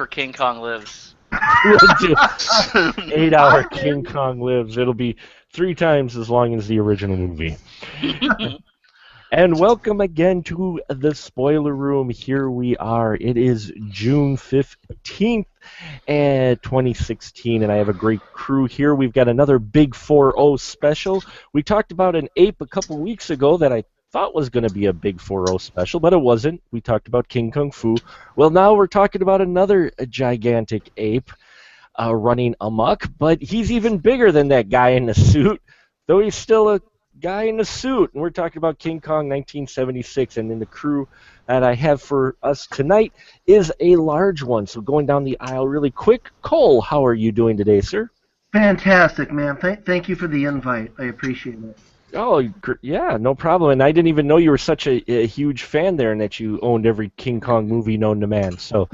for King Kong Lives. We'll do 8-hour King Kong Lives. It'll be 3 times as long as the original movie. And welcome again to the Spoiler Room. Here we are. It is June 15th, 2016, and I have a great crew here. We've got another Big 4-0 special. We talked about an ape a couple weeks ago that I thought was going to be a Big 4-0 special, but it wasn't. We talked about King Kung Fu. Well, now we're talking about another gigantic ape running amok, but he's even bigger than that guy in the suit, though he's still a guy in a suit. And we're talking about King Kong 1976, and then the crew that I have for us tonight is a large one. So going down the aisle really quick, Cole, how are you doing today, sir? Fantastic, man. Thank you for the invite. I appreciate it. Oh, yeah, no problem. And I didn't even know you were such a huge fan there and that you owned every King Kong movie known to man. So,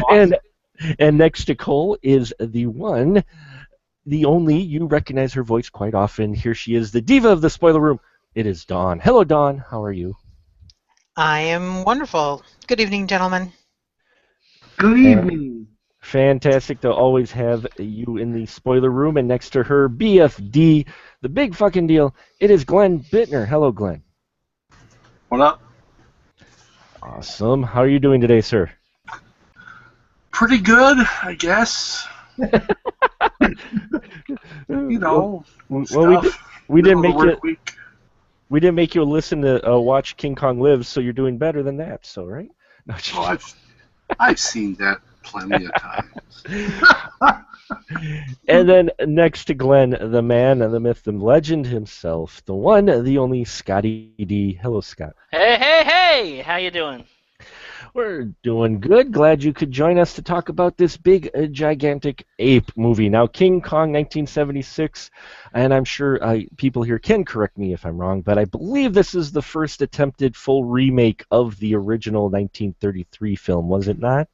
and next to Cole is the one, the only, you recognize her voice quite often. Here she is, the diva of the Spoiler Room. It is Dawn. Hello, Dawn. How are you? I am wonderful. Good evening, gentlemen. Good evening. Fantastic to always have you in the Spoiler Room. And next to her, BFD, the big fucking deal, it is Glenn Bittner. Hello, Glenn. What up? Awesome. How are you doing today, sir? Pretty good, I guess. You know, well, we didn't make you. Week. We didn't make you listen to watch King Kong Lives, so you're doing better than that. So right? No, I've seen that plenty of times. And then next to Glenn, the man, the myth, the legend himself, the one, the only Scotty D. Hello, Scott. Hey! How you doing? We're doing good. Glad you could join us to talk about this big, gigantic ape movie. Now, King Kong 1976, and I'm sure people here can correct me if I'm wrong, but I believe this is the first attempted full remake of the original 1933 film, was it not?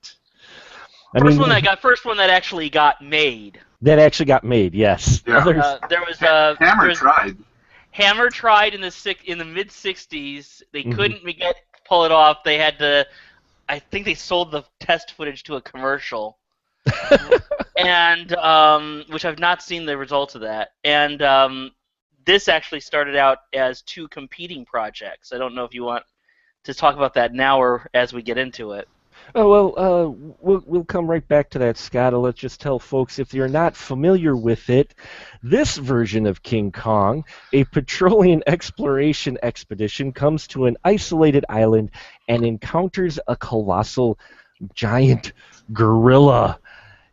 First one that actually got made. That actually got made, yes. Yeah. There was Hammer tried. Hammer tried in the mid '60s. They couldn't pull it off. They had to. I think they sold the test footage to a commercial, and which I've not seen the results of that. And this actually started out as 2 competing projects. I don't know if you want to talk about that now or as we get into it. Oh, well, we'll come right back to that, Scott. Let's just tell folks, if you're not familiar with it, this version of King Kong, a petroleum exploration expedition, comes to an isolated island and encounters a colossal giant gorilla.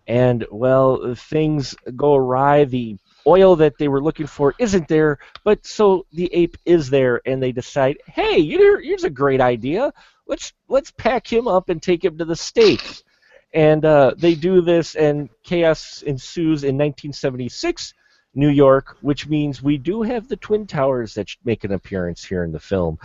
And, well, things go awry. The oil that they were looking for isn't there, but so the ape is there, and they decide, hey, here's a great idea. Let's pack him up and take him to the States. And they do this, and chaos ensues in 1976, New York, which means we do have the Twin Towers that make an appearance here in the film.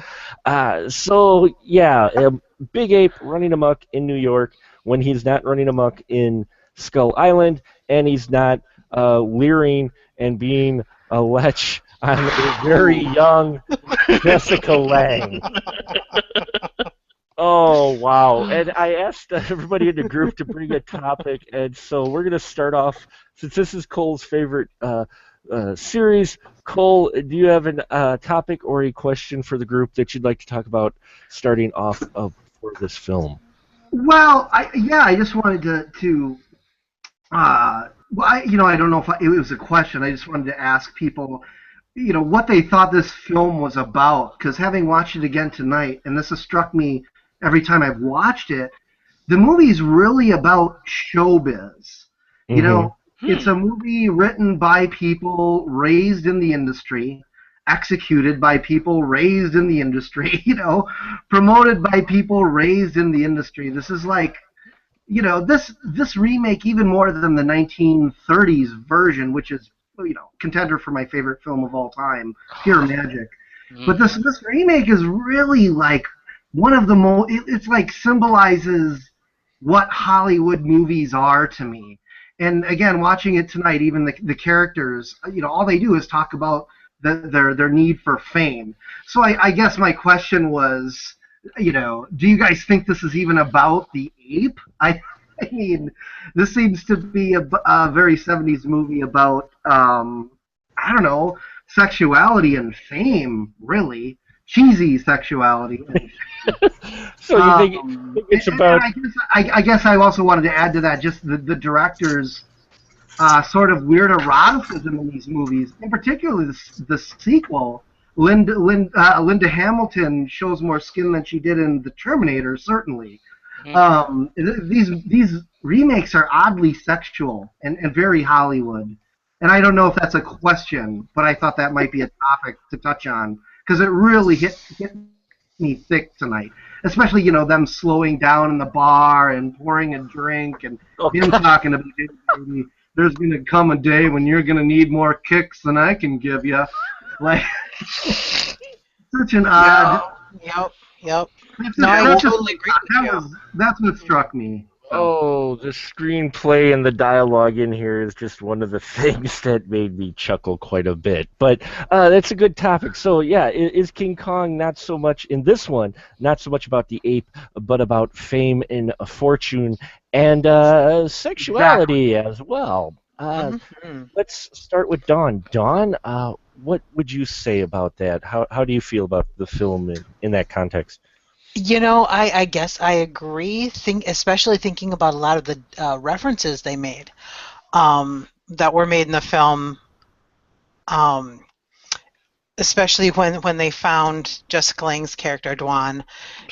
So, yeah, Big Ape running amok in New York when he's not running amok in Skull Island, and he's not leering and being a lech on a very young Jessica Lange. Oh, wow. And I asked everybody in the group to bring a topic, and so we're going to start off, since this is Cole's favorite series. Cole, do you have a topic or a question for the group that you'd like to talk about starting off for this film? Well, I just wanted to I don't know if it was a question. I just wanted to ask people, what they thought this film was about, because having watched it again tonight, and this has struck me every time I've watched it, the movie's really about showbiz. It's a movie written by people raised in the industry, executed by people raised in the industry, promoted by people raised in the industry. This is like, this remake, even more than the 1930s version, which is, contender for my favorite film of all time, Pure Magic. But this remake is really like one of the most, it's like symbolizes what Hollywood movies are to me. And again, watching it tonight, even the characters, all they do is talk about their need for fame. So I guess my question was, Do you guys think this is even about the ape? I mean, this seems to be a very 70s movie about, I don't know, sexuality and fame, really. Cheesy sexuality and So you think it's about? I guess I also wanted to add to that just the director's sort of weird eroticism in these movies, in particular the sequel. Linda Hamilton shows more skin than she did in The Terminator, certainly. These remakes are oddly sexual and very Hollywood. And I don't know if that's a question, but I thought that might be a topic to touch on because it really hit me thick tonight. Especially, them slowing down in the bar and pouring a drink and him talking about, "Hey, baby, there's going to come a day when you're going to need more kicks than I can give you." Like, such an odd. Yep. No, I totally agree with you. That's what struck me. Oh, the screenplay and the dialogue in here is just one of the things that made me chuckle quite a bit. But that's a good topic. So, yeah, is King Kong not so much in this one, not so much about the ape, but about fame and fortune and sexuality as well? Let's start with Dawn. Dawn, what would you say about that? How do you feel about the film in that context? I guess I agree. Especially thinking about a lot of the references they made that were made in the film, especially when they found Jessica Lange's character Dwan,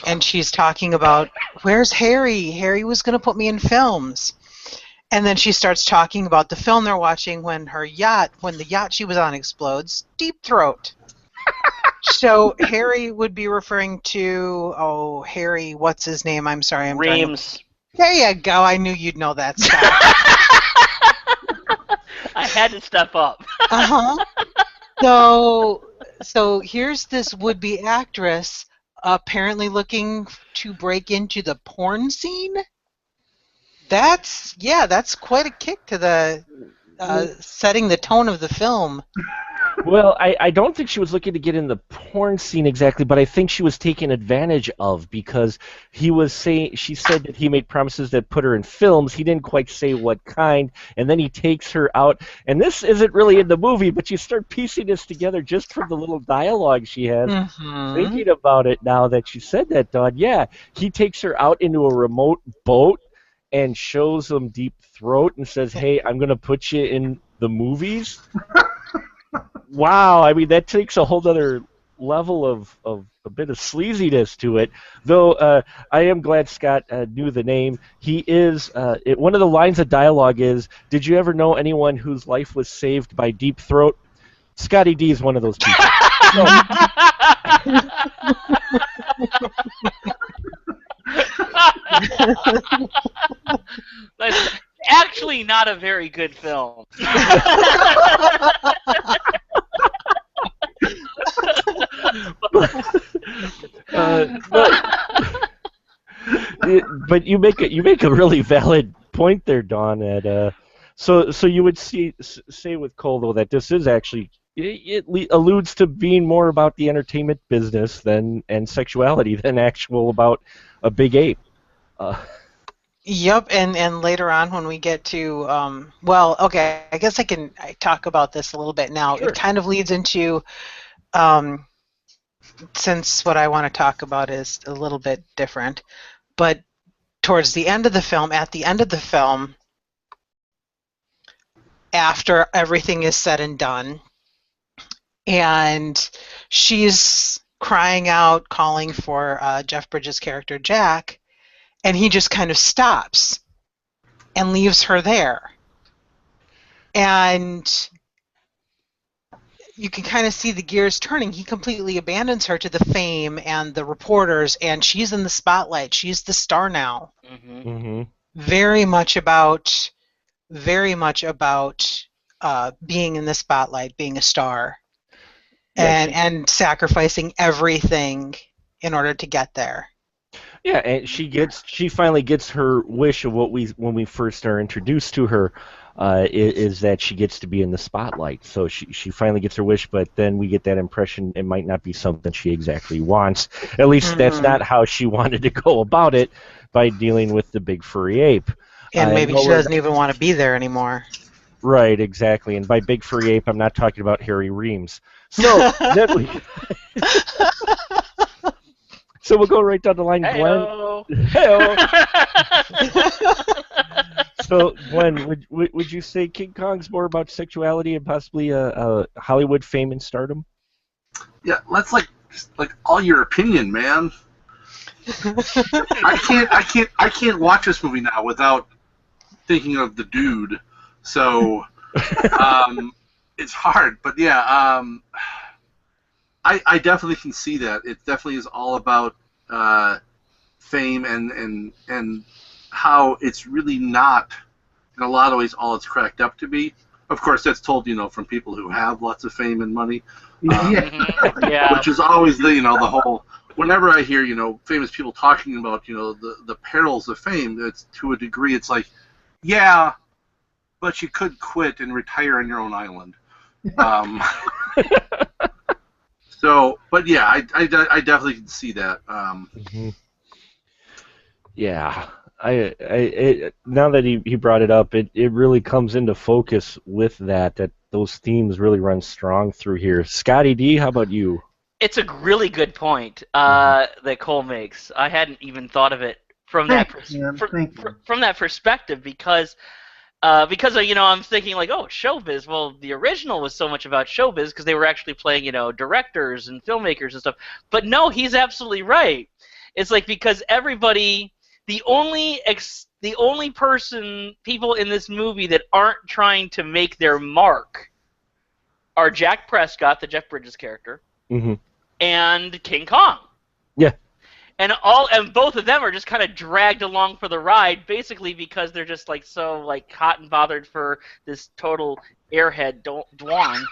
and she's talking about, "Where's Harry? Harry was going to put me in films." And then she starts talking about the film they're watching when the yacht she was on explodes. Deep Throat. So Harry would be referring to, Harry, what's his name? I'm sorry, Reams. There you go. I knew you'd know that stuff. I had to step up. So here's this would-be actress apparently looking to break into the porn scene. That's quite a kick to the setting the tone of the film. Well, I don't think she was looking to get in the porn scene exactly, but I think she was taken advantage of because she said that he made promises that put her in films. He didn't quite say what kind, and then he takes her out. And this isn't really in the movie, but you start piecing this together just from the little dialogue she has. Thinking about it now that you said that, Dawn, yeah, he takes her out into a remote boat and shows them Deep Throat and says, "Hey, I'm going to put you in the movies." Wow, I mean, that takes a whole other level of a bit of sleaziness to it. Though I am glad Scott knew the name. He is, one of the lines of dialogue is, "Did you ever know anyone whose life was saved by Deep Throat?" Scotty D is one of those people. That's actually not a very good film. But you make a really valid point there, Dawn. So you would say with Cole though that this is actually it alludes to being more about the entertainment business and sexuality than actual about a big ape. Yep, and later on when we get to I guess I talk about this a little bit now. Sure. It kind of leads into since what I want to talk about is a little bit different, but at the end of the film, after everything is said and done, and she's crying out, calling for Jeff Bridges' character Jack, and he just kind of stops and leaves her there. And you can kind of see the gears turning. He completely abandons her to the fame and the reporters, and she's in the spotlight. She's the star now. Very much about being in the spotlight, being a star, and sacrificing everything in order to get there. Yeah, and she finally gets her wish of what when we first are introduced to her, is that she gets to be in the spotlight. So she finally gets her wish, but then we get that impression it might not be something she exactly wants. At least that's not how she wanted to go about it, by dealing with the big furry ape. And maybe she we're- doesn't even want to be there anymore. Right, exactly. And by big furry ape, I'm not talking about Harry Reams. So then we. So we'll go right down the line, Hey-o. Glenn. Hey-o. So, Glenn, would you say King Kong's more about sexuality and possibly Hollywood fame and stardom? Yeah, that's like all your opinion, man. I can't watch this movie now without thinking of the dude. So it's hard, but yeah, I definitely can see that. It definitely is all about fame and how it's really not, in a lot of ways, all it's cracked up to be. Of course, that's told, from people who have lots of fame and money. Yeah. Which is always the whole. Whenever I hear famous people talking about the perils of fame, it's to a degree it's like, yeah, but you could quit and retire on your own island. So, but yeah, I definitely can see that. Yeah, now that he brought it up, it really comes into focus with that those themes really run strong through here. Scotty D, how about you? It's a really good point that Cole makes. I hadn't even thought of it from that perspective because I'm thinking like, oh, Showbiz. Well, the original was so much about Showbiz because they were actually playing directors and filmmakers and stuff. But no, he's absolutely right. It's like because everybody, the only people in this movie that aren't trying to make their mark are Jack Prescott, the Jeff Bridges character, and King Kong. Yeah. And both of them are just kind of dragged along for the ride, basically because they're just so hot and bothered for this total airhead Dwan,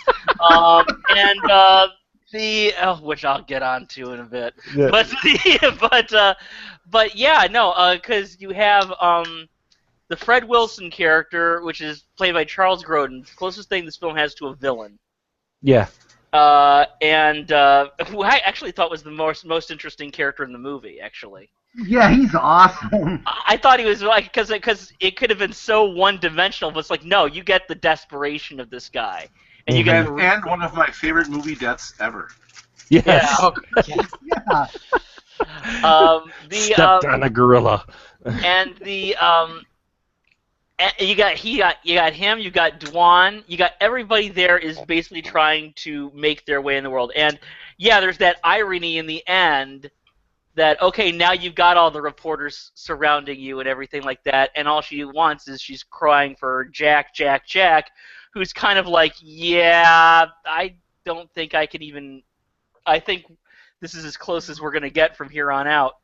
which I'll get onto in a bit. Yeah. But yeah, no, because you have the Fred Wilson character, which is played by Charles Grodin, the closest thing this film has to a villain. Yeah. And who I actually thought was the most interesting character in the movie, actually. Yeah, he's awesome. I thought he was because it could have been so one-dimensional, but it's like, no, you get the desperation of this guy, and you get and one of my favorite movie deaths ever. Yes. Yeah. Stepped on a gorilla. And you got him, you got Dwan, you got everybody there is basically trying to make their way in the world. And yeah, there's that irony in the end that, okay, now you've got all the reporters surrounding you and everything like that, and all she wants is she's crying for Jack, who's kind of like, yeah, I don't think I think this is as close as we're going to get from here on out.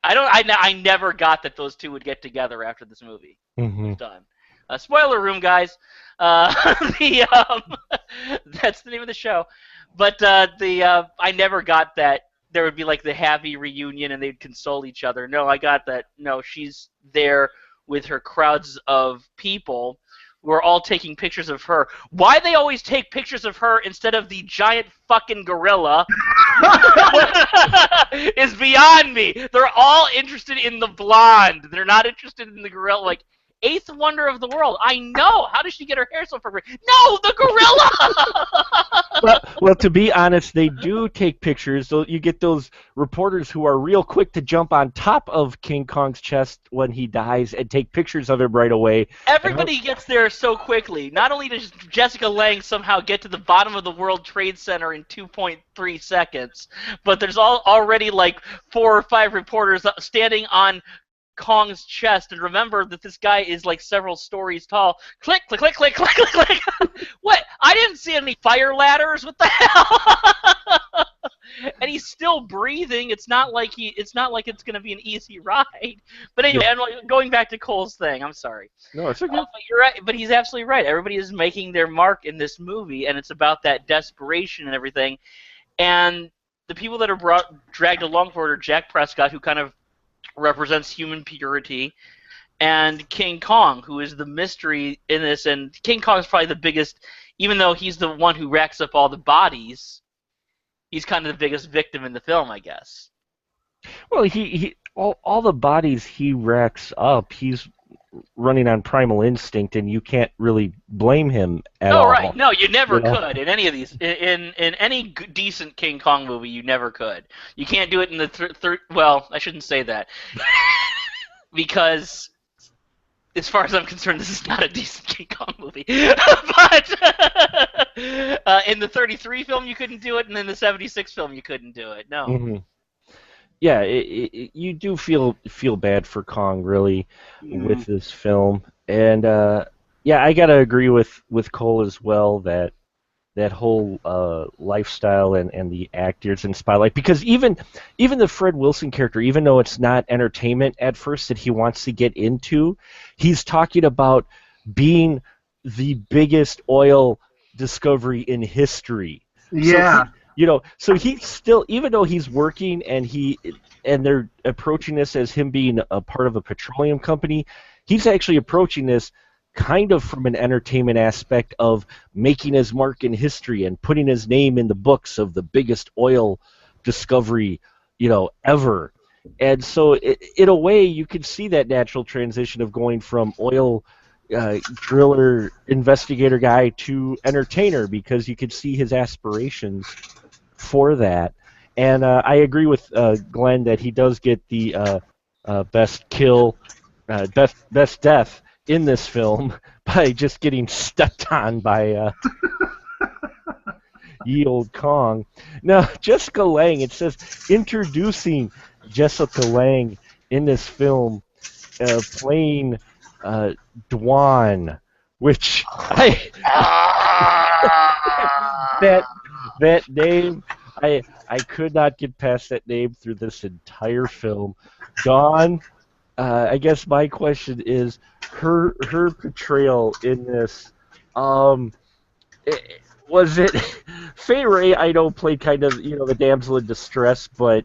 I never got that those two would get together after this movie was done. Spoiler room, guys. That's the name of the show. But I never got that there would be the happy reunion and they'd console each other. No, I got that. No, she's there with her crowds of people who are all taking pictures of her. Why they always take pictures of her instead of the giant fucking gorilla is beyond me. They're all interested in the blonde. They're not interested in the gorilla. Eighth wonder of the world. I know. How does she get her hair so perfect? No, the gorilla! Well, to be honest, they do take pictures. So you get those reporters who are real quick to jump on top of King Kong's chest when he dies and take pictures of him right away. Everybody gets there so quickly. Not only does Jessica Lange somehow get to the bottom of the World Trade Center in 2.3 seconds, but there's already 4 or 5 reporters standing on Kong's chest, and remember that this guy is several stories tall. Click, click, click, click, click, click, click. What? I didn't see any fire ladders. What the hell? And he's still breathing. It's not like it's going to be an easy ride. But anyway, I'm going back to Cole's thing. I'm sorry. No, it's okay. But you're right. But he's absolutely right. Everybody is making their mark in this movie, and it's about that desperation and everything. And the people that are dragged along for it are Jack Prescott, who kind of represents human purity, and King Kong, who is the mystery in this. And King Kong is probably the biggest, even though he's the one who racks up all the bodies. He's kind of the biggest victim in the film, I guess. Well, he all the bodies he racks up, he's running on primal instinct, and you can't really blame him at all. Oh, right. No, you never You know? could in any of these. In any decent King Kong movie, you never could. You can't do it in the third. Well, I shouldn't say that because, as far as I'm concerned, this is not a decent King Kong movie. But in the 33 film, you couldn't do it, and in the 76 film, you couldn't do it. No. Mm-hmm. Yeah, you do feel bad for Kong, really, with this film. And yeah, I gotta agree with Cole as well, that whole lifestyle and the actors in Spotlight, because even the Fred Wilson character, even though it's not entertainment at first that he wants to get into, he's talking about being the biggest oil discovery in history. Yeah. So he's still, even though he's working and they're approaching this as him being a part of a petroleum company, he's actually approaching this kind of from an entertainment aspect of making his mark in history and putting his name in the books of the biggest oil discovery, ever. And so in a way, you can see that natural transition of going from oil driller investigator guy to entertainer, because you could see his aspirations for that. And I agree with Glenn that he does get the best death in this film by just getting stepped on by ye old Kong. Now, Jessica Lange, it says, introducing Jessica Lange in this film, playing Dwan, which that name, I could not get past that name through this entire film. Dawn, I guess my question is, her portrayal in this, was it Fay Wray? I know played kind of the damsel in distress, but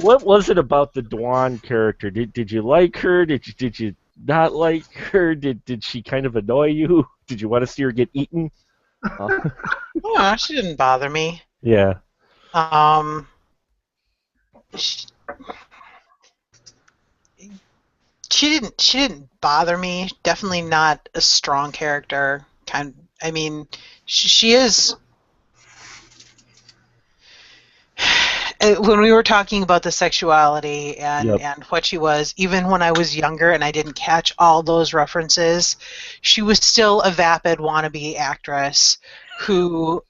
what was it about the Dwan character? Did you like her? Did you not like her? Did she kind of annoy you? Did you want to see her get eaten? No, she didn't bother me. Yeah. She didn't bother me. Definitely not a strong character. She is. When we were talking about the sexuality and what she was, even when I was younger and I didn't catch all those references, she was still a vapid wannabe actress who,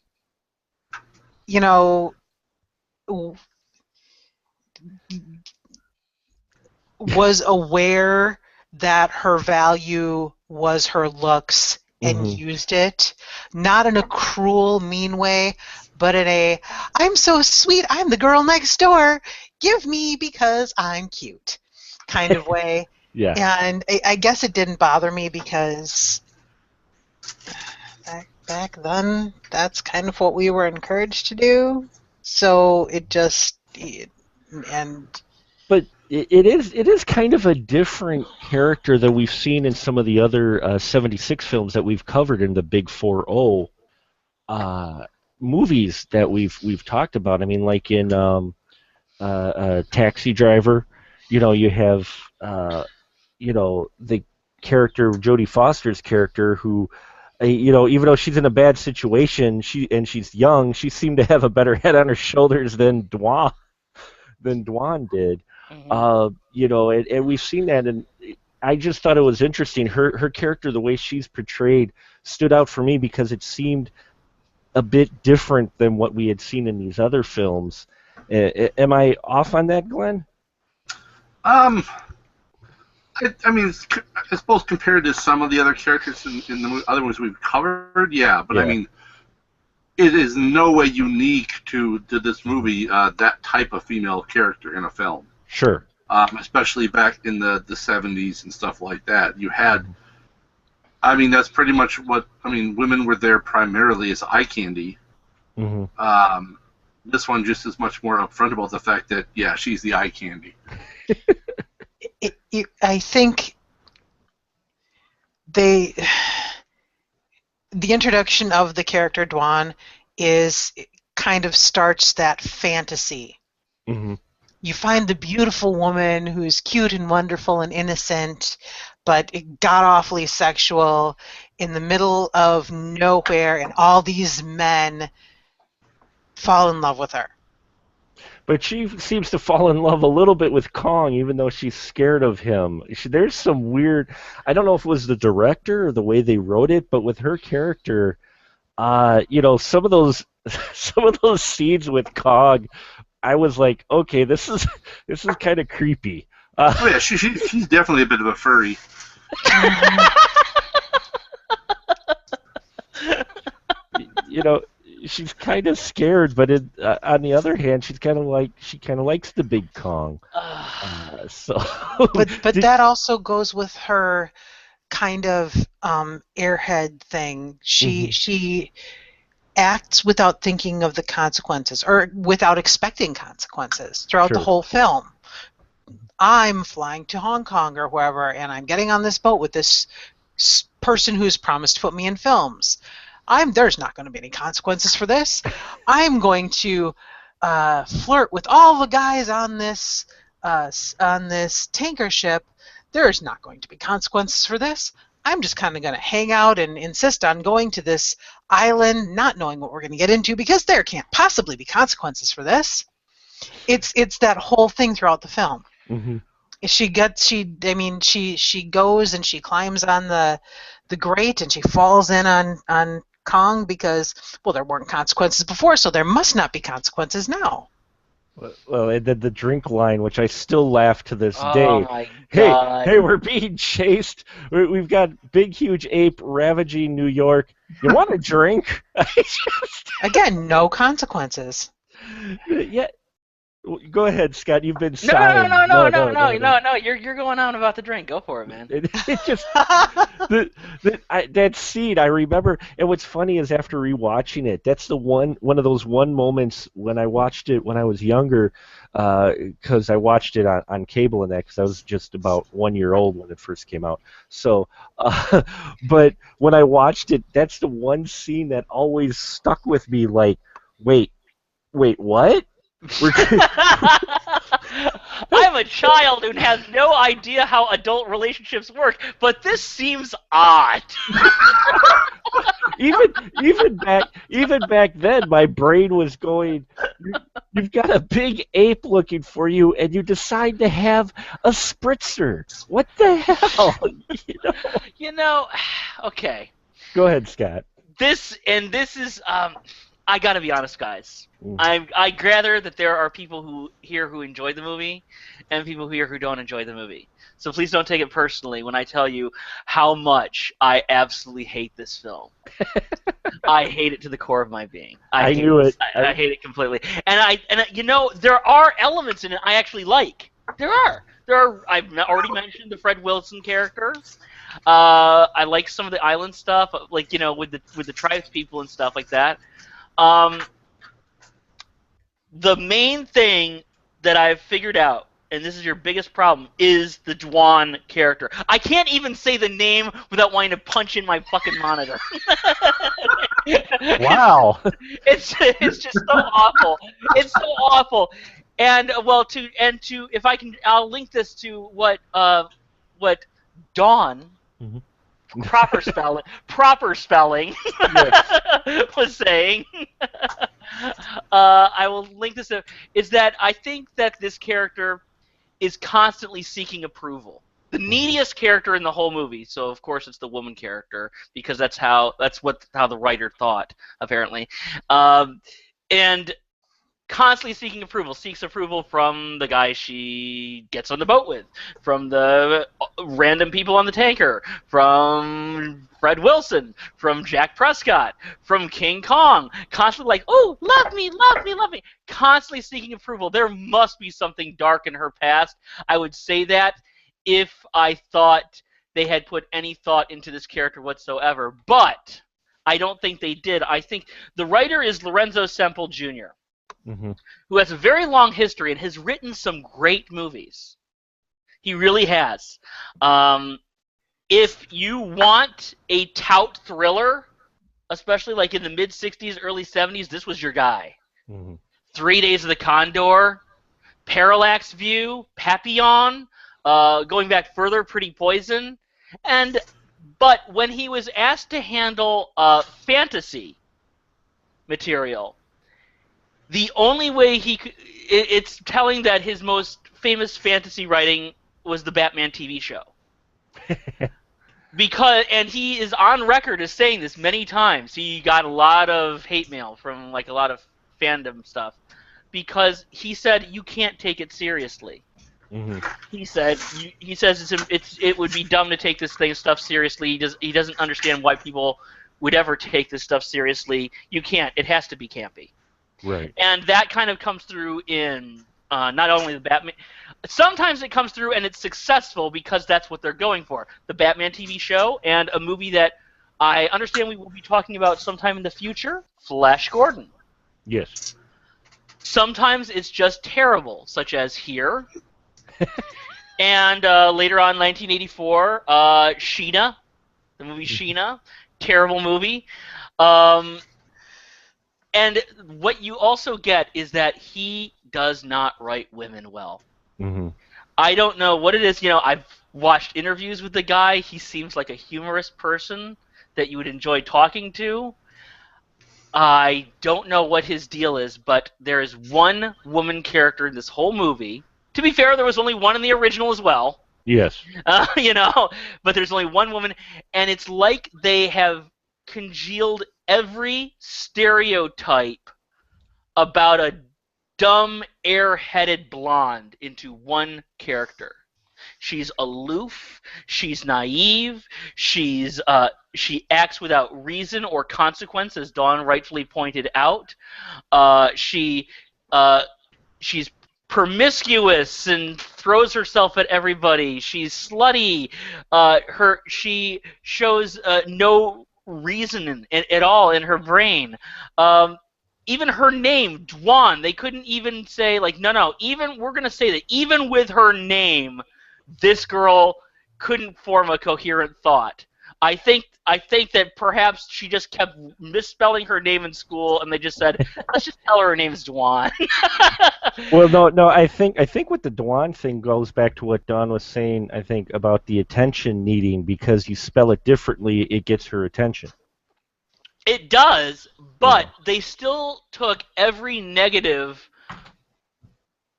was aware that her value was her looks and used it, not in a cruel, mean way, but in a, I'm so sweet, I'm the girl next door, give me because I'm cute kind of way. Yeah. And I guess it didn't bother me because back then, that's kind of what we were encouraged to do. So it just, But it is kind of a different character than we've seen in some of the other 76 films that we've covered in the Big 4-0 movies that we've talked about. I mean, like in Taxi Driver, you have the character, Jodie Foster's character, who, even though she's in a bad situation, she's young, she seemed to have a better head on her shoulders than Dwan did. And we've seen that, and I just thought it was interesting. Her character, the way she's portrayed, stood out for me because it seemed a bit different than what we had seen in these other films. Am I off on that, Glenn? I suppose compared to some of the other characters in the other ones we've covered, yeah. But I mean, it is no way unique to this movie, that type of female character in a film. Sure. Especially back in the 70s and stuff like that. You had, that's pretty much what, women were there primarily as eye candy. Mm-hmm. This one just is much more upfront about the fact that, yeah, she's the eye candy. I think the introduction of the character Dwan kind of starts that fantasy. Mm-hmm. You find the beautiful woman who's cute and wonderful and innocent, but god-awfully sexual in the middle of nowhere, and all these men fall in love with her. But she seems to fall in love a little bit with Kong, even though she's scared of him. There's some weird. I don't know if it was the director or the way they wrote it, but with her character, some of those scenes with Kong, I was like, okay, this is kind of creepy. Oh yeah, she's definitely a bit of a furry. She's kind of scared, but on the other hand, she kind of likes the big Kong. But that also goes with her kind of airhead thing. She acts without thinking of the consequences, or without expecting consequences throughout the whole film. I'm flying to Hong Kong or wherever, and I'm getting on this boat with this person who's promised to put me in films. There's not going to be any consequences for this. I'm going to flirt with all the guys on this tanker ship. There's not going to be consequences for this. I'm just kind of going to hang out and insist on going to this island, not knowing what we're going to get into, because there can't possibly be consequences for this. It's that whole thing throughout the film. Mm-hmm. She goes and she climbs on the grate, and she falls in on Kong because, well, there weren't consequences before, so there must not be consequences now. Well, and then the drink line, which I still laugh to this day. Oh my God. Hey, we're being chased. We've got big, huge ape ravaging New York. You want a drink? Again, no consequences. Yeah. Go ahead, Scott. You've been sighing. No. You're going on about the drink. Go for it, man. It just that scene I remember. And what's funny is after rewatching it, that's the one of those moments when I watched it when I was younger, because I watched it on cable and that, because I was just about 1 year old when it first came out. So, but when I watched it, that's the one scene that always stuck with me. Like, wait, what? I'm a child who has no idea how adult relationships work, but this seems odd. even back then, my brain was going, you've got a big ape looking for you, and you decide to have a spritzer. What the hell? Okay. Go ahead, Scott. This is I gotta be honest, guys. I gather that there are people who enjoy the movie, and people here who don't enjoy the movie. So please don't take it personally when I tell you how much I absolutely hate this film. I hate it to the core of my being. I knew it. I hate it completely. And there are elements in it I actually like. There are. I've already mentioned the Fred Wilson character. I like some of the island stuff, like with the tribes people and stuff like that. The main thing that I've figured out, and this is your biggest problem, is the Dwan character. I can't even say the name without wanting to punch in my fucking monitor. Wow. It's just so awful. It's so awful. And if I can, I'll link this to what Dawn. Mm-hmm. Proper spelling was saying. I will link this up. Is that I think that this character is constantly seeking approval. The neediest character in the whole movie. So of course it's the woman character, because that's how the writer thought, apparently. And constantly seeking approval, seeks approval from the guy she gets on the boat with, from the random people on the tanker, from Fred Wilson, from Jack Prescott, from King Kong, constantly like, oh, love me, constantly seeking approval. There must be something dark in her past. I would say that if I thought they had put any thought into this character whatsoever, but I don't think they did. I think the writer is Lorenzo Semple Jr., mm-hmm. who has a very long history and has written some great movies. He really has. If you want a tout thriller, especially like in the mid 60s, early 70s, this was your guy. 3 Days of the Condor, Parallax View, Papillon, going back further, Pretty Poison, but when he was asked to handle fantasy material, the only way he could, it's telling that his most famous fantasy writing was the Batman TV show. And he is on record as saying this many times. He got a lot of hate mail from like a lot of fandom stuff because he said you can't take it seriously. He says it would be dumb to take this stuff seriously. He doesn't understand why people would ever take this stuff seriously. You can't. It has to be campy. Right. And that kind of comes through in not only the Batman. Sometimes it comes through and it's successful because that's what they're going for. The Batman TV show and a movie that I understand we will be talking about sometime in the future, Flash Gordon. Yes. Sometimes it's just terrible, such as here. And later on, 1984, Sheena, the movie Sheena, terrible movie. And what you also get is that he does not write women well. I don't know what it is. You know, I've watched interviews with the guy. He seems like a humorous person that you would enjoy talking to. I don't know what his deal is, but there is one woman character in this whole movie. To be fair, there was only one in the original as well. Yes. You know, but there's only one woman, and it's like they have congealed every stereotype about a dumb, air-headed blonde into one character. She's aloof. She's naive. She acts without reason or consequence, as Dawn rightfully pointed out. She's promiscuous and throws herself at everybody. She's slutty. She shows no reason at all in her brain. Even her name, Dwan, they couldn't even say, like, no, even, we're going to say that even with her name, this girl couldn't form a coherent thought. I think that perhaps she just kept misspelling her name in school, and they just said, let's just tell her name's Dwan. Well, no, I think with the Dwan thing goes back to what Dawn was saying, I think, about the attention needing, because you spell it differently, it gets her attention. It does, but they still took every negative.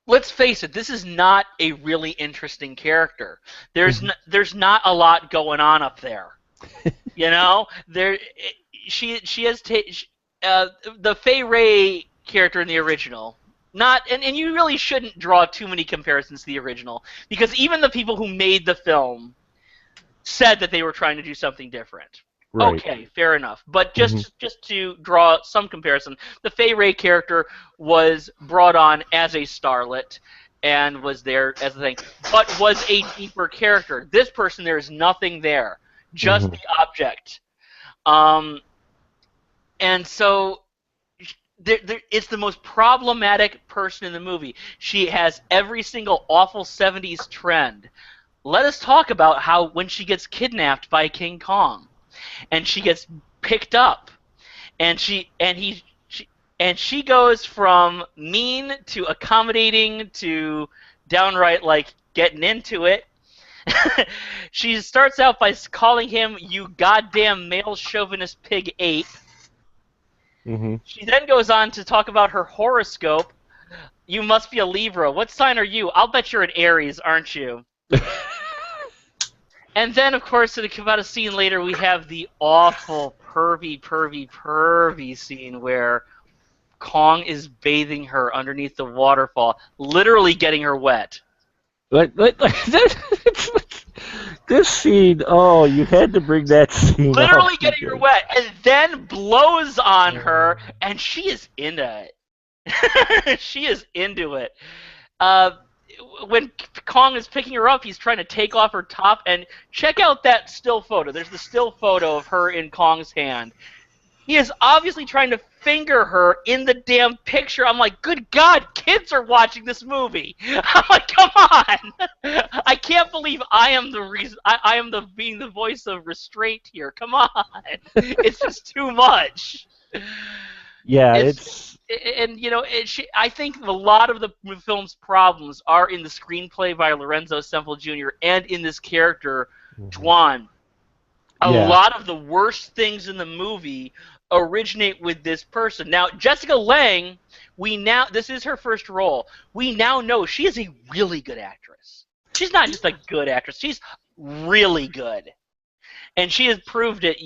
Let's face it, this is not a really interesting character. There's not a lot going on up there. You know, she has the Fay Ray character in the original. And you really shouldn't draw too many comparisons to the original, because even the people who made the film said that they were trying to do something different. Right. Okay, fair enough. But just to draw some comparison, the Fay Ray character was brought on as a starlet and was there as a thing, but was a deeper character. This person, there is nothing there, just the object. And so it's the most problematic person in the movie. She has every single awful 70s trend. Let us talk about how when she gets kidnapped by King Kong, and she gets picked up, and she goes from mean to accommodating to downright like getting into it. She starts out by calling him "you goddamn male chauvinist pig ape." She then goes on to talk about her horoscope. "You must be a Libra. What sign are you? I'll bet you're an Aries, aren't you?" And then, of course, about a scene later, we have the awful, pervy scene where Kong is bathing her underneath the waterfall, literally getting her wet. This scene, you had to bring that scene up. Literally getting her wet, and then blows on her, and she is into it. She is into it. When Kong is picking her up, he's trying to take off her top, and check out that still photo. There's the still photo of her in Kong's hand. He is obviously trying to finger her in the damn picture. I'm like, good God, kids are watching this movie. I'm like, come on. I can't believe I am the reason. I am the being the voice of restraint here. Come on. It's just too much. Yeah, It's and you know, I think a lot of the film's problems are in the screenplay by Lorenzo Semple Jr. and in this character, Dwan. A lot of the worst things in the movie originate with this person. Now, Jessica Lange, this is her first role. We now know she is a really good actress. She's not just a good actress. She's really good. And she has proved it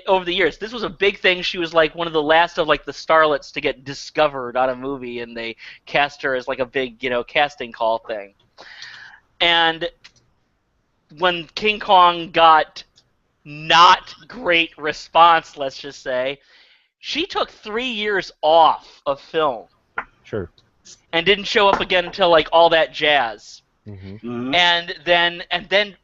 over the years. This was a big thing. She was like one of the last of like the starlets to get discovered on a movie, and they cast her as like a big, casting call thing. And when King Kong got not great response, let's just say, she took 3 years off of film. Sure. And didn't show up again until like All That Jazz. Mm-hmm.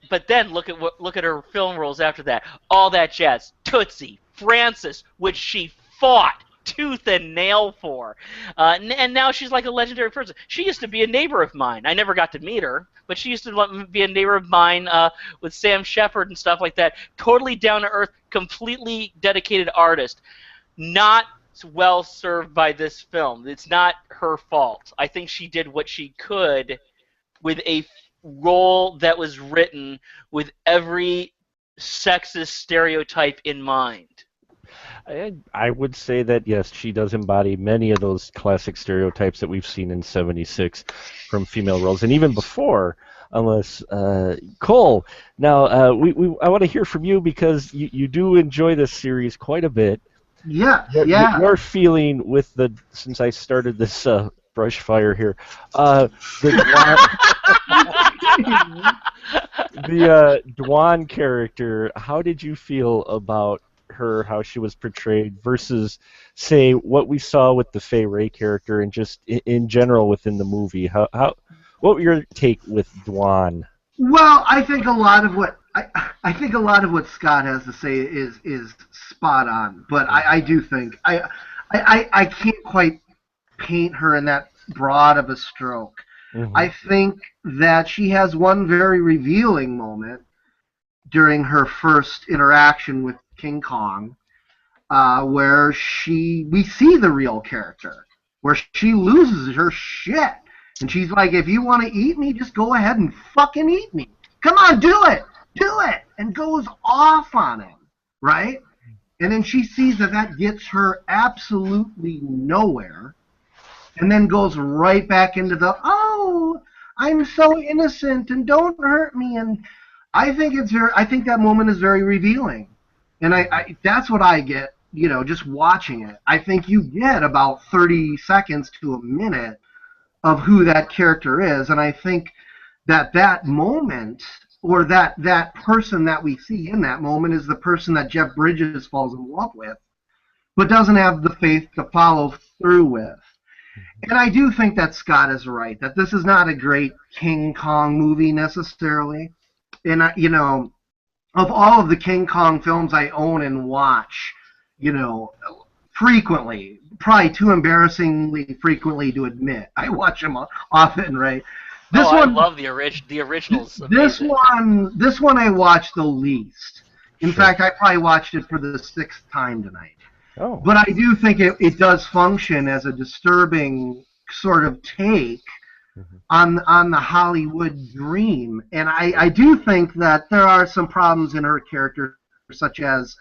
But then look at her film roles after that. All That Jazz, Tootsie, Frances, which she fought tooth and nail for, and now she's like a legendary person. She used to be a neighbor of mine. I never got to meet her, but she used to be a neighbor of mine with Sam Shepard and stuff like that. Totally down to earth, completely dedicated artist. Not well served by this film. It's not her fault. I think she did what she could with a role that was written with every sexist stereotype in mind. I would say that, yes, she does embody many of those classic stereotypes that we've seen in '76 from female roles, and even before, unless Cole. Now, I want to hear from you because you do enjoy this series quite a bit. Yeah. Your feeling with since I started this brush fire here, the Dwan character, how did you feel about her, how she was portrayed, versus, say, what we saw with the Fay Wray character and just in general within the movie? What were your take with Dwan? Well, I think a lot of what Scott has to say is spot on, but I do think I can't quite paint her in that broad of a stroke. Mm-hmm. I think that she has one very revealing moment during her first interaction with King Kong, where we see the real character, where she loses her shit, and she's like, "If you want to eat me, just go ahead and fucking eat me. Come on, do it, and goes off on him, right? And then she sees that gets her absolutely nowhere, and then goes right back into oh, I'm so innocent, and don't hurt me, and I think that moment is very revealing, and that's what I get, just watching it. I think you get about 30 seconds to a minute of who that character is, and I think that moment, or that person that we see in that moment, is the person that Jeff Bridges falls in love with, but doesn't have the faith to follow through with. And I do think that Scott is right, that this is not a great King Kong movie necessarily. And, of all of the King Kong films I own and watch, frequently, probably too embarrassingly frequently to admit, I watch them often, right? I love the originals. This one I watched the least. In fact, I probably watched it for the 6th time tonight. Oh. But I do think it does function as a disturbing sort of take on the Hollywood dream. And I do think that there are some problems in her character, such as,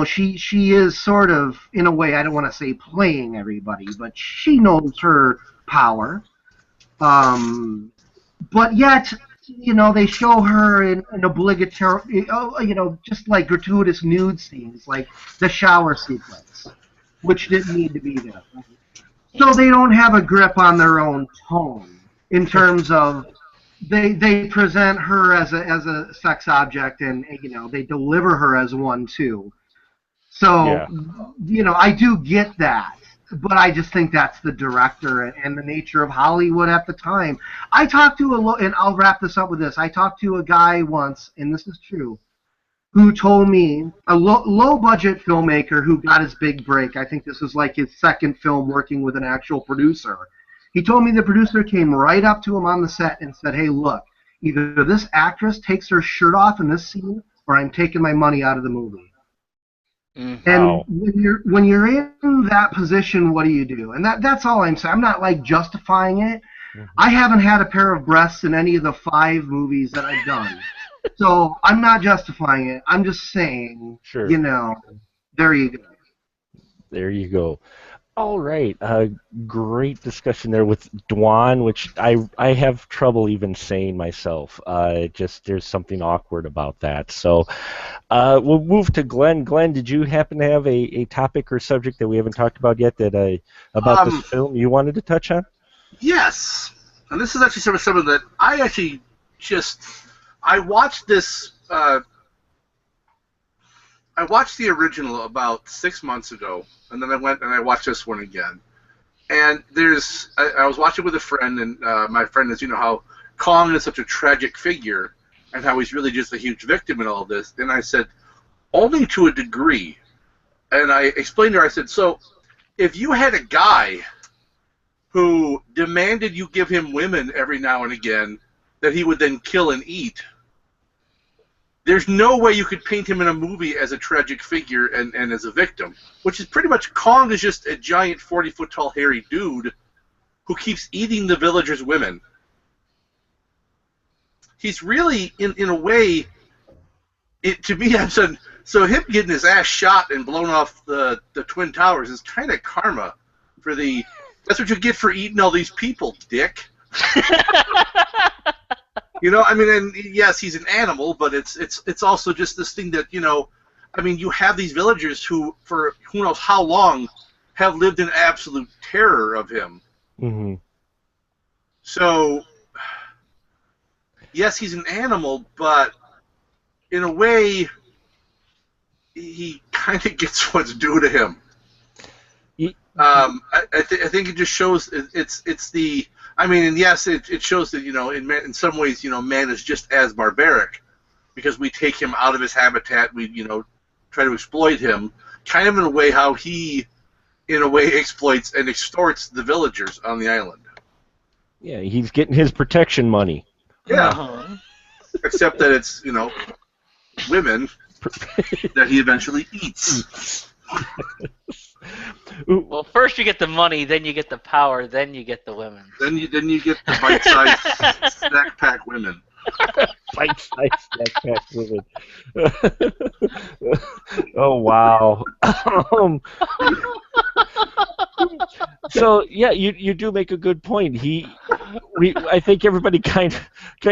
she is sort of, in a way, I don't want to say playing everybody, but she knows her power. But yet, they show her in obligatory, just like gratuitous nude scenes, like the shower sequence, which didn't need to be there. So they don't have a grip on their own tone in terms of they present her as a sex object, and they deliver her as one too. So I do get that. But I just think that's the director and the nature of Hollywood at the time. I talked to and I'll wrap this up with this. I talked to a guy once, and this is true, who told me, a low budget filmmaker who got his big break. I think this was like his second film working with an actual producer. He told me the producer came right up to him on the set and said, "Hey, look, either this actress takes her shirt off in this scene, or I'm taking my money out of the movie." And Wow. when you're in that position, what do you do? And that's all I'm saying. I'm not like justifying it. I haven't had a pair of breasts in any of the 5 movies that I've done. So I'm not justifying it. I'm just saying, Sure. there you go. There you go. All right. Great discussion there with Dwan, which I have trouble even saying myself. Just there's something awkward about that. So we'll move to Glenn. Glenn, did you happen to have a topic or subject that we haven't talked about yet about this film you wanted to touch on? Yes, and this is actually something that I actually I watched this. I watched the original about 6 months ago, and then I went and I watched this one again. And I was watching with a friend, and my friend is, how Kong is such a tragic figure, and how he's really just a huge victim in all of this. And I said, only to a degree. And I explained to her, I said, so if you had a guy who demanded you give him women every now and again that he would then kill and eat, there's no way you could paint him in a movie as a tragic figure and as a victim, which is pretty much Kong is just a giant 40-foot-tall hairy dude who keeps eating the villagers' women. He's really, in a way, to me, I'm saying, so him getting his ass shot and blown off the Twin Towers is kind of karma for that's what you get for eating all these people, dick. And yes, he's an animal, but it's also just this thing that, you have these villagers who, for who knows how long, have lived in absolute terror of him. Mm-hmm. So, yes, he's an animal, but in a way, he kind of gets what's due to him. I think it just shows it's the. And yes, it shows that in some ways man is just as barbaric, because we take him out of his habitat, we try to exploit him, kind of in a way how he, in a way, exploits and extorts the villagers on the island. Yeah, he's getting his protection money. Yeah, except that it's women that he eventually eats. Well, first you get the money, then you get the power, then you get the women. Then you get the bite-sized snack pack women. Bite-sized snack pack women. Oh wow. So yeah, you do make a good point. I think everybody kind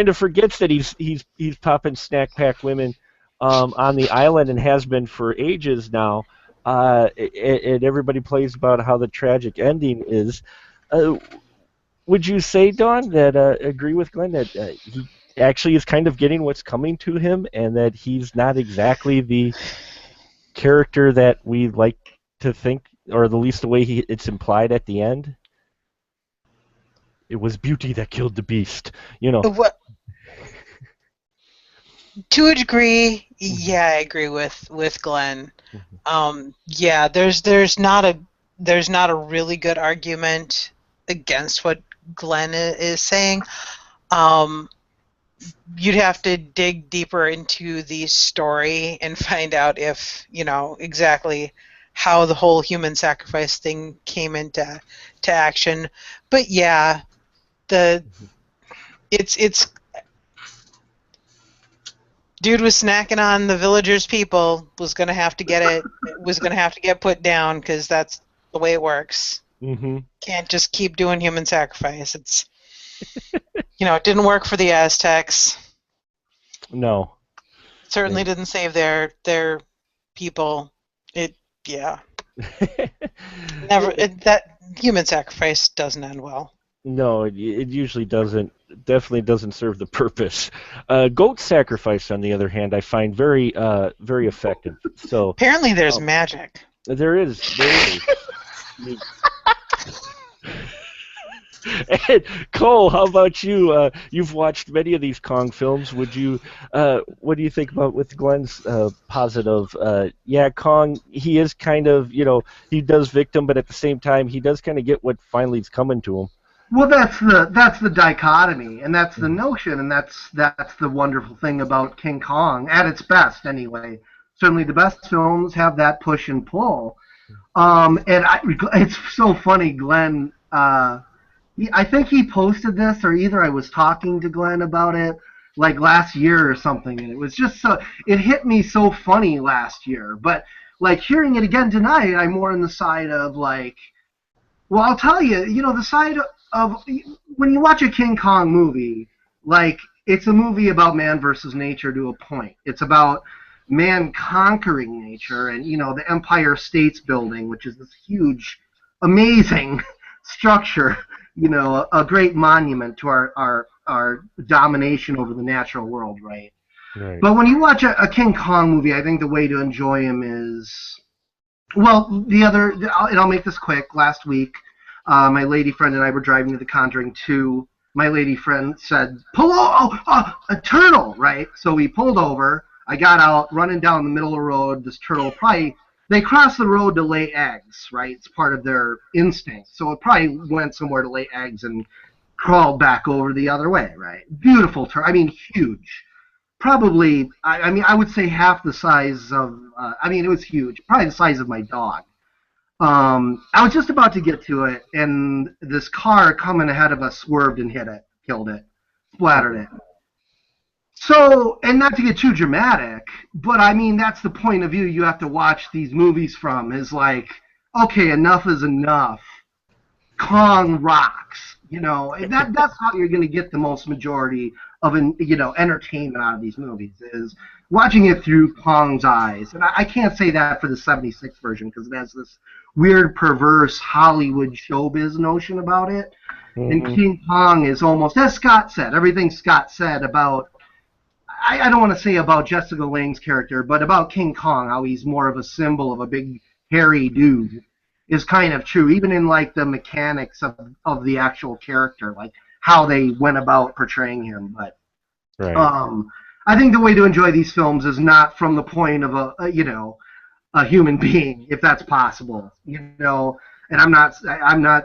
of forgets that he's popping snack pack women on the island and has been for ages now. And everybody plays about how the tragic ending is. Would you say, Dawn, that agree with Glenn that he actually is kind of getting what's coming to him, and that he's not exactly the character that we like to think, or at least the way it's implied at the end? It was beauty that killed the beast, What? To a degree, yeah, I agree with Glenn. Yeah, there's not a really good argument against what Glenn is saying. You'd have to dig deeper into the story and find out if exactly how the whole human sacrifice thing came into action. But yeah, it's dude was snacking on the villagers' people, was gonna have to get put down, because that's the way it works. Mm-hmm. Can't just keep doing human sacrifice. It's it didn't work for the Aztecs. No. Certainly didn't save their people. That human sacrifice doesn't end well. No, it usually doesn't. Definitely doesn't serve the purpose. Goat sacrifice, on the other hand, I find very effective. So apparently, there's magic. There is. I mean, And Cole, how about you? You've watched many of these Kong films. What do you think about with Glenn's positive? Yeah, Kong, he is kind of, he does victim, but at the same time, he does kind of get what finally is coming to him. Well, that's the dichotomy, and that's the notion, and that's the wonderful thing about King Kong at its best, anyway. Certainly, the best films have that push and pull. It's so funny, Glenn. I think he posted this, or either I was talking to Glenn about it, like last year or something, and it was just so. It hit me so funny last year, but like hearing it again tonight, I'm more on the side of like. Well, I'll tell you, the side of when you watch a King Kong movie, like it's a movie about man versus nature to a point. It's about man conquering nature and the Empire State's building, which is this huge, amazing structure, a great monument to our domination over the natural world, right? Right. But when you watch a King Kong movie, I think the way to enjoy him is well, and I'll make this quick. Last week, my lady friend and I were driving to The Conjuring 2. My lady friend said, pull over, a turtle, right? So we pulled over. I got out, running down the middle of the road. This turtle they cross the road to lay eggs, right? It's part of their instinct. So it probably went somewhere to lay eggs and crawled back over the other way, right? Beautiful turtle. I mean, huge. Probably, I would say half the size of, it was huge, probably the size of my dog. I was just about to get to it, and this car coming ahead of us swerved and hit it, killed it, splattered it. So, and not to get too dramatic, but that's the point of view you have to watch these movies from, is like, okay, enough is enough. Kong rocks. That's how you're going to get the most majority of entertainment out of these movies, is watching it through Kong's eyes. And I can't say that for the 76 version because it has this weird, perverse Hollywood showbiz notion about it. Mm-hmm. And King Kong is almost, as Scott said, everything Scott said about, I don't want to say about Jessica Lange's character, but about King Kong, how he's more of a symbol of a big, hairy dude, is kind of true, even in like the mechanics of the actual character, like how they went about portraying him. But right. I think the way to enjoy these films is not from the point of a human being, if that's possible, And I'm not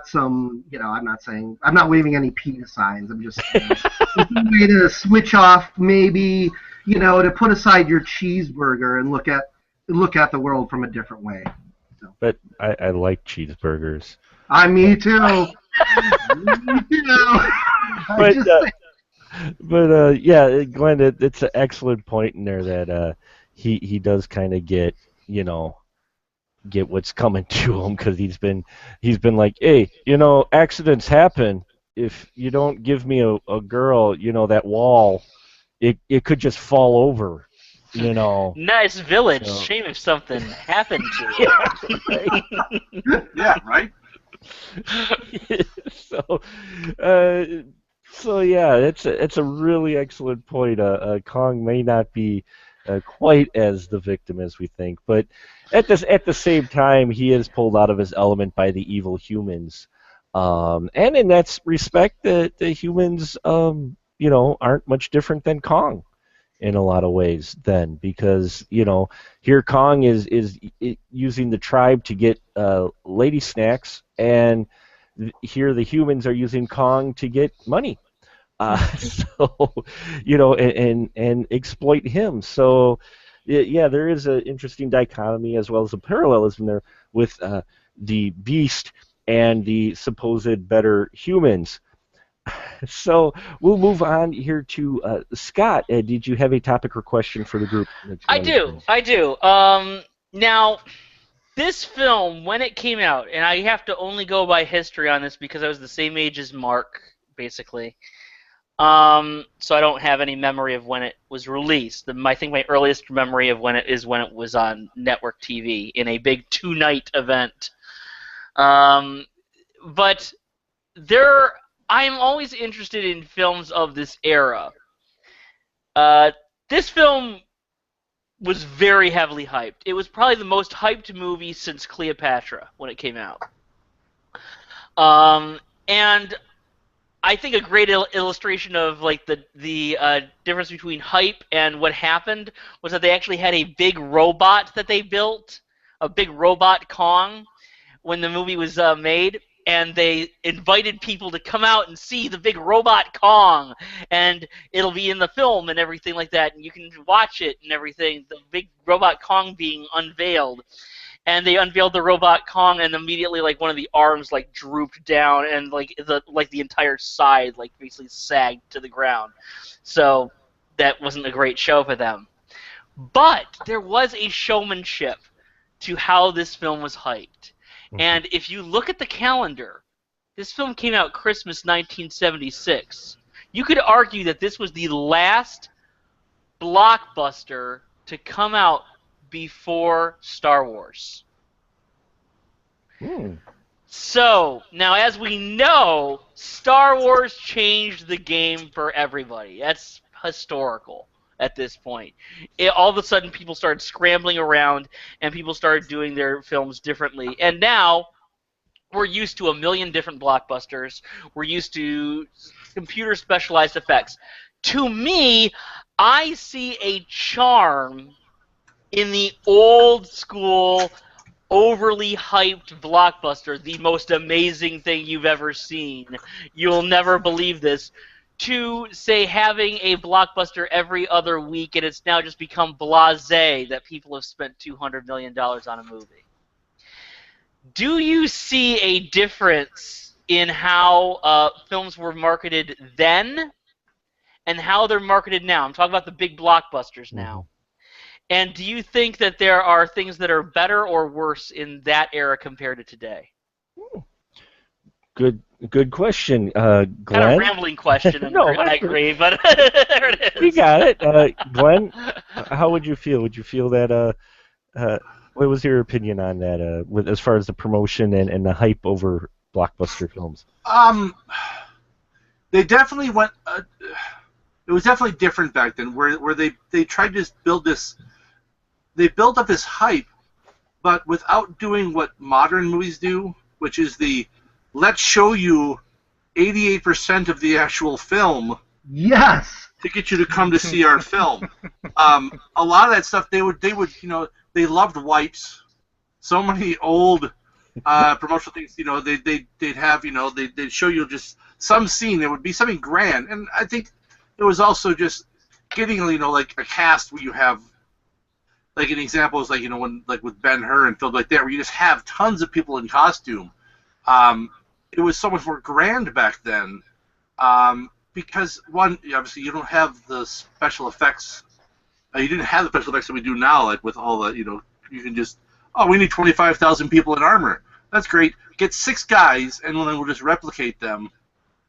saying, I'm not waving any penis signs. I'm just saying, it's a way to switch off, maybe, to put aside your cheeseburger and look at the world from a different way. So. But I like cheeseburgers. Me too. Me too. But yeah, Glenn, it's an excellent point in there that he does kind of get what's coming to him, because he's been like, hey, accidents happen. If you don't give me a girl, that wall, it could just fall over. Nice village. So. Shame if something happened to it. Yeah, right. So yeah, it's a really excellent point. Kong may not be quite as the victim as we think, but at the same time, he is pulled out of his element by the evil humans, and in that respect, the humans, aren't much different than Kong in a lot of ways then, because here Kong is using the tribe to get lady snacks, and here the humans are using Kong to get money, so and exploit him. So yeah, there is an interesting dichotomy as well as a parallelism there with the beast and the supposed better humans. So we'll move on here to Scott. Did you have a topic or question for the group? I do. Now, this film, when it came out, and I have to only go by history on this because I was the same age as Mark, basically. So I don't have any memory of when it was released. I think my earliest memory of when it was on network TV in a big 2-night event. But I'm always interested in films of this era. This film was very heavily hyped. It was probably the most hyped movie since Cleopatra when it came out. And I think a great illustration of like the difference between hype and what happened was that they actually had a big robot that they built, a big robot Kong, when the movie was made, and they invited people to come out and see the big robot Kong, and it'll be in the film and everything like that, and you can watch it and everything, the big robot Kong being unveiled. And they unveiled the robot Kong, and immediately, like, one of the arms, like, drooped down, and like the entire side, like, basically sagged to the ground. So that wasn't a great show for them. But there was a showmanship to how this film was hyped. And if you look at the calendar, this film came out Christmas 1976. You could argue that this was the last blockbuster to come out before Star Wars. So, now as we know, Star Wars changed the game for everybody. That's historical at this point. All of a sudden, people started scrambling around, and people started doing their films differently. And now, we're used to a million different blockbusters. We're used to computer specialized effects. To me, I see a charm in the old school, overly hyped blockbuster, the most amazing thing you've ever seen. You'll never believe this. To, say, having a blockbuster every other week, and it's now just become blasé that people have spent $200 million on a movie. Do you see a difference in how films were marketed then and how they're marketed now? I'm talking about the big blockbusters now. And do you think that there are things that are better or worse in that era compared to today? Good question, Glenn. Kind of rambling question, No, I agree, but there it is. We got it. Glenn, how would you feel? Would you feel that, what was your opinion on that, with as far as the promotion and the hype over blockbuster films? They definitely went, it was definitely different back then, where they tried to build this, they built up this hype, but without doing what modern movies do, which is let's show you 88% of the actual film. Yes. To get you to come to see our film. A lot of that stuff, they would, they loved wipes. So many old promotional things, they'd have, they'd show you just some scene. There would be something grand, and I think it was also just getting, like a cast where you have, like an example is like, when like with Ben-Hur and films like that, where you just have tons of people in costume. It was so much more grand back then, because one, obviously you don't have the special effects. You didn't have the special effects that we do now, like with all the, you can just, we need 25,000 people in armor. That's great. Get 6 guys, and then we'll just replicate them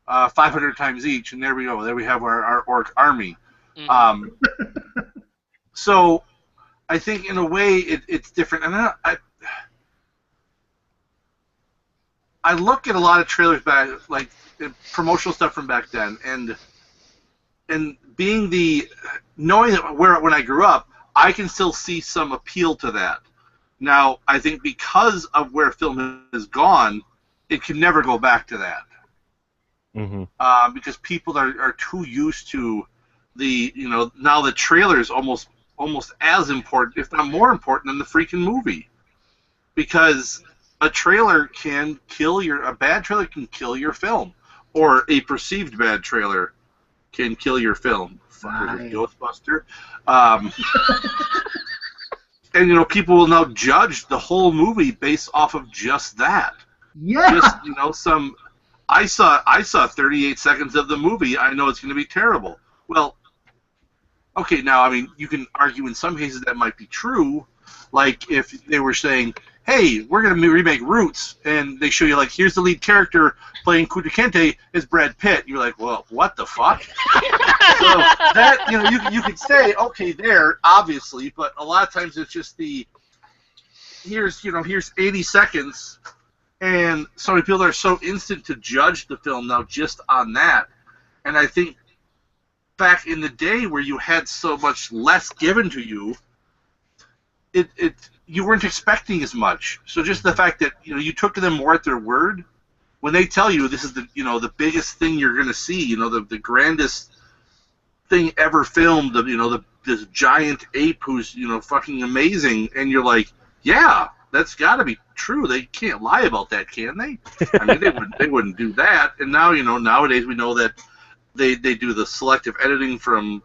500 times each, and there we go. There we have our orc army. So I think in a way it's different. And I look at a lot of trailers back, like promotional stuff from back then, and being knowing that when I grew up, I can still see some appeal to that. Now, I think because of where film has gone, it can never go back to that. Because people are too used to now the trailer is almost as important, if not more important, than the freaking movie. Because a bad trailer can kill your film, or a perceived bad trailer can kill your film. Fuckers, Ghostbuster. And people will now judge the whole movie based off of just that. Yeah. Just I saw 38 seconds of the movie. I know it's going to be terrible. Well, okay, now I mean you can argue in some cases that might be true, like if they were saying, hey, we're going to remake Roots, and they show you, like, here's the lead character playing Kunta Kinte is Brad Pitt. You're like, well, what the fuck? So that, you could say, okay, there, obviously, but a lot of times it's just here's 80 seconds, and so many people are so instant to judge the film now just on that. And I think back in the day where you had so much less given to you, you weren't expecting as much. So just the fact that you took them more at their word, when they tell you this is the biggest thing you're going to see, the grandest thing ever filmed, this giant ape who's fucking amazing, and you're like, yeah, that's got to be true. They can't lie about that, can they? I mean, they wouldn't do that. And now nowadays we know that they do the selective editing from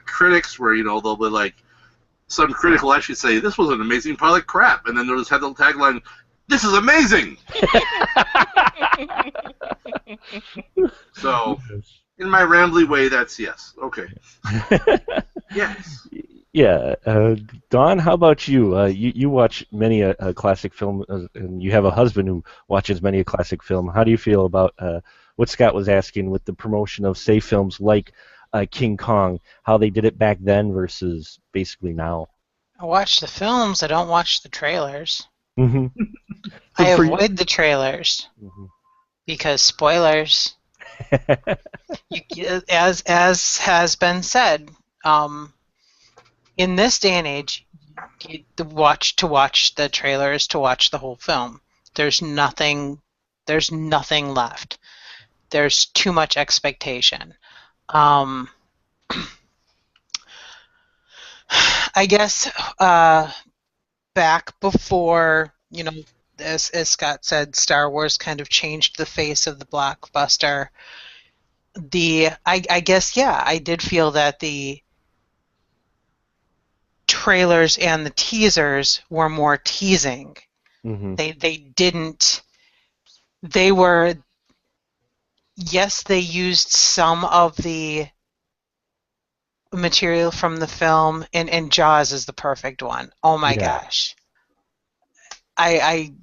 critics, where they'll be like, some critic will actually say this was an amazing pile of crap, and then they'll just have the tagline, "This is amazing." So, in my rambly way, that's yes. Okay. Yes. Yeah, Don, how about you? You watch many a classic film, and you have a husband who watches many a classic film. How do you feel about what Scott was asking with the promotion of, say, films like King Kong, how they did it back then versus basically now? I watch the films. I don't watch the trailers. Mm-hmm. I avoid the trailers because spoilers. As has been said, in this day and age, to watch the trailers to watch the whole film. There's nothing left. There's too much expectation. I guess back before, as Scott said, Star Wars kind of changed the face of the blockbuster. I guess, yeah, I did feel that the trailers and the teasers were more teasing. Mm-hmm. They used some of the material from the film, and Jaws is the perfect one. Oh my gosh. That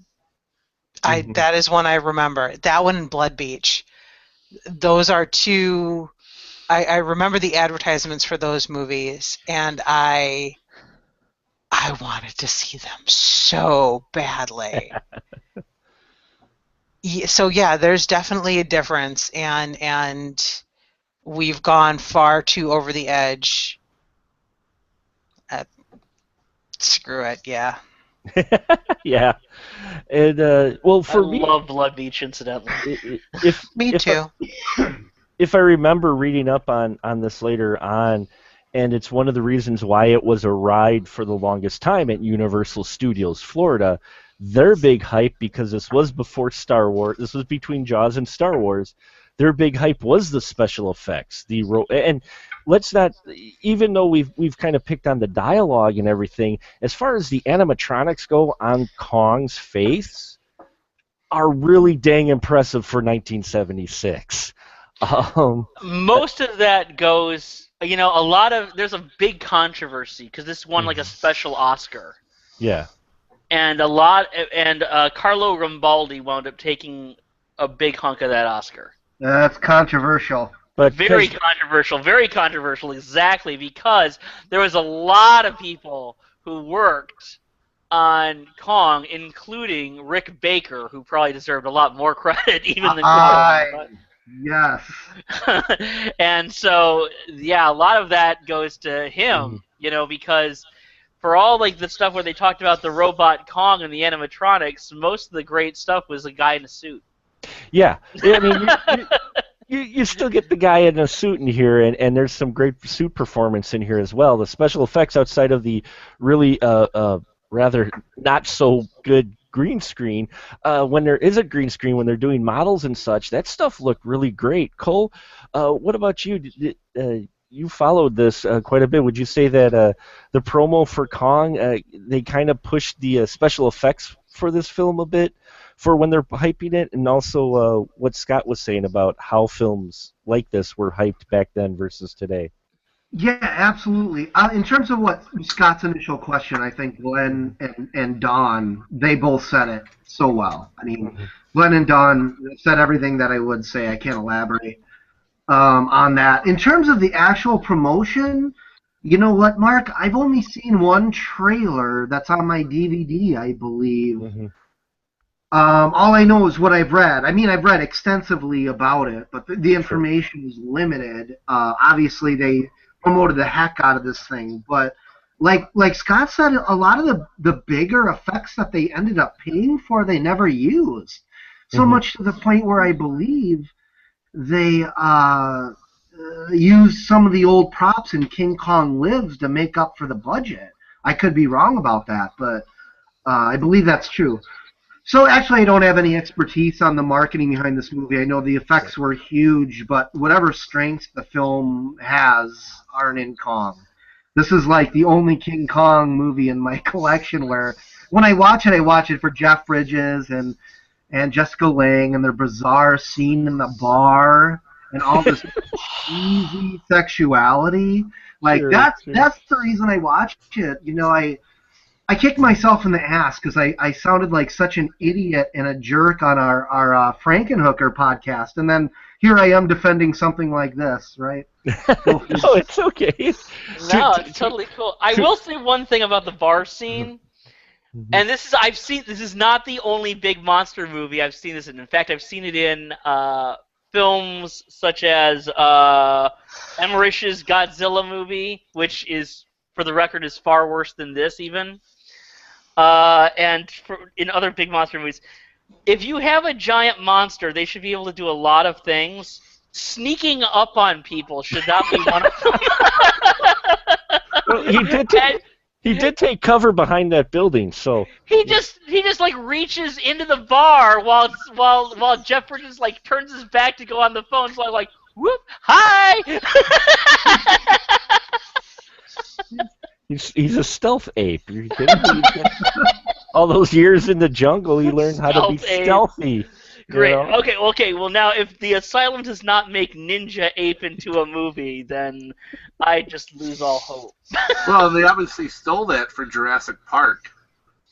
is one I remember. That one and Blood Beach. Those are two. I remember the advertisements for those movies, and I wanted to see them so badly. So yeah, there's definitely a difference, and we've gone far too over the edge. Screw it, yeah. Yeah, and well, for me, I love Blood Beach, incidentally. Me too. If I remember reading up on this later on, and it's one of the reasons why it was a ride for the longest time at Universal Studios Florida. Their big hype, because this was before Star Wars, this was between Jaws and Star Wars, their big hype was the special effects. And let's not, even though we've kind of picked on the dialogue and everything, as far as the animatronics go on Kong's face, are really dang impressive for 1976. Most of that goes, there's a big controversy because this won like a special Oscar. Yeah. And Carlo Rambaldi wound up taking a big hunk of that Oscar. That's controversial. But very controversial, exactly, because there was a lot of people who worked on Kong, including Rick Baker, who probably deserved a lot more credit even than Kong. Yes. And so, yeah, a lot of that goes to him, because for all like the stuff where they talked about the robot Kong and the animatronics, most of the great stuff was a guy in a suit. Yeah, I mean, you still get the guy in a suit in here, and there's some great suit performance in here as well. The special effects outside of the really rather not so good green screen, when there is a green screen, when they're doing models and such, that stuff looked really great. Cole, what about you? You followed this quite a bit. Would you say that the promo for Kong, they kind of pushed the special effects for this film a bit for when they're hyping it, and also what Scott was saying about how films like this were hyped back then versus today? Yeah, absolutely. In terms of what Scott's initial question, I think Glenn and Don, they both said it so well. I mean, Glenn and Don said everything that I would say. I can't elaborate on that. In terms of the actual promotion, you know what, Mark? I've only seen one trailer that's on my DVD, I believe. Mm-hmm. All I know is what I've read. I mean, I've read extensively about it, but the information is limited. Obviously, they promoted the heck out of this thing, but like Scott said, a lot of the bigger effects that they ended up paying for, they never used. So much to the point where I believe they used some of the old props in King Kong Lives to make up for the budget. I could be wrong about that, but I believe that's true. So actually, I don't have any expertise on the marketing behind this movie. I know the effects were huge, but whatever strengths the film has aren't in Kong. This is like the only King Kong movie in my collection where when I watch it for Jeff Bridges and Jessica Lange and their bizarre scene in the bar and all this cheesy sexuality. Like that's the reason I watch it. You know, I kicked myself in the ass because I sounded like such an idiot and a jerk on our Frankenhooker podcast, and then here I am defending something like this, right? No, it's okay. No, it's totally cool. I will say one thing about the bar scene, and this is not the only big monster movie I've seen this in. In fact, I've seen it in films such as Emmerich's Godzilla movie, which is, for the record, is far worse than this even. And in other big monster movies, if you have a giant monster, they should be able to do a lot of things. Sneaking up on people should not be one of them. Well, he did take cover behind that building, so he just like reaches into the bar while Jeff Bridges like turns his back to go on the phone. So I'm like, whoop, hi. He's a stealth ape. You're kidding me? All those years in the jungle, he learned how to be stealthy. Great. You know? Okay. Well, now if the Asylum does not make Ninja Ape into a movie, then I just lose all hope. Well, they obviously stole that for Jurassic Park.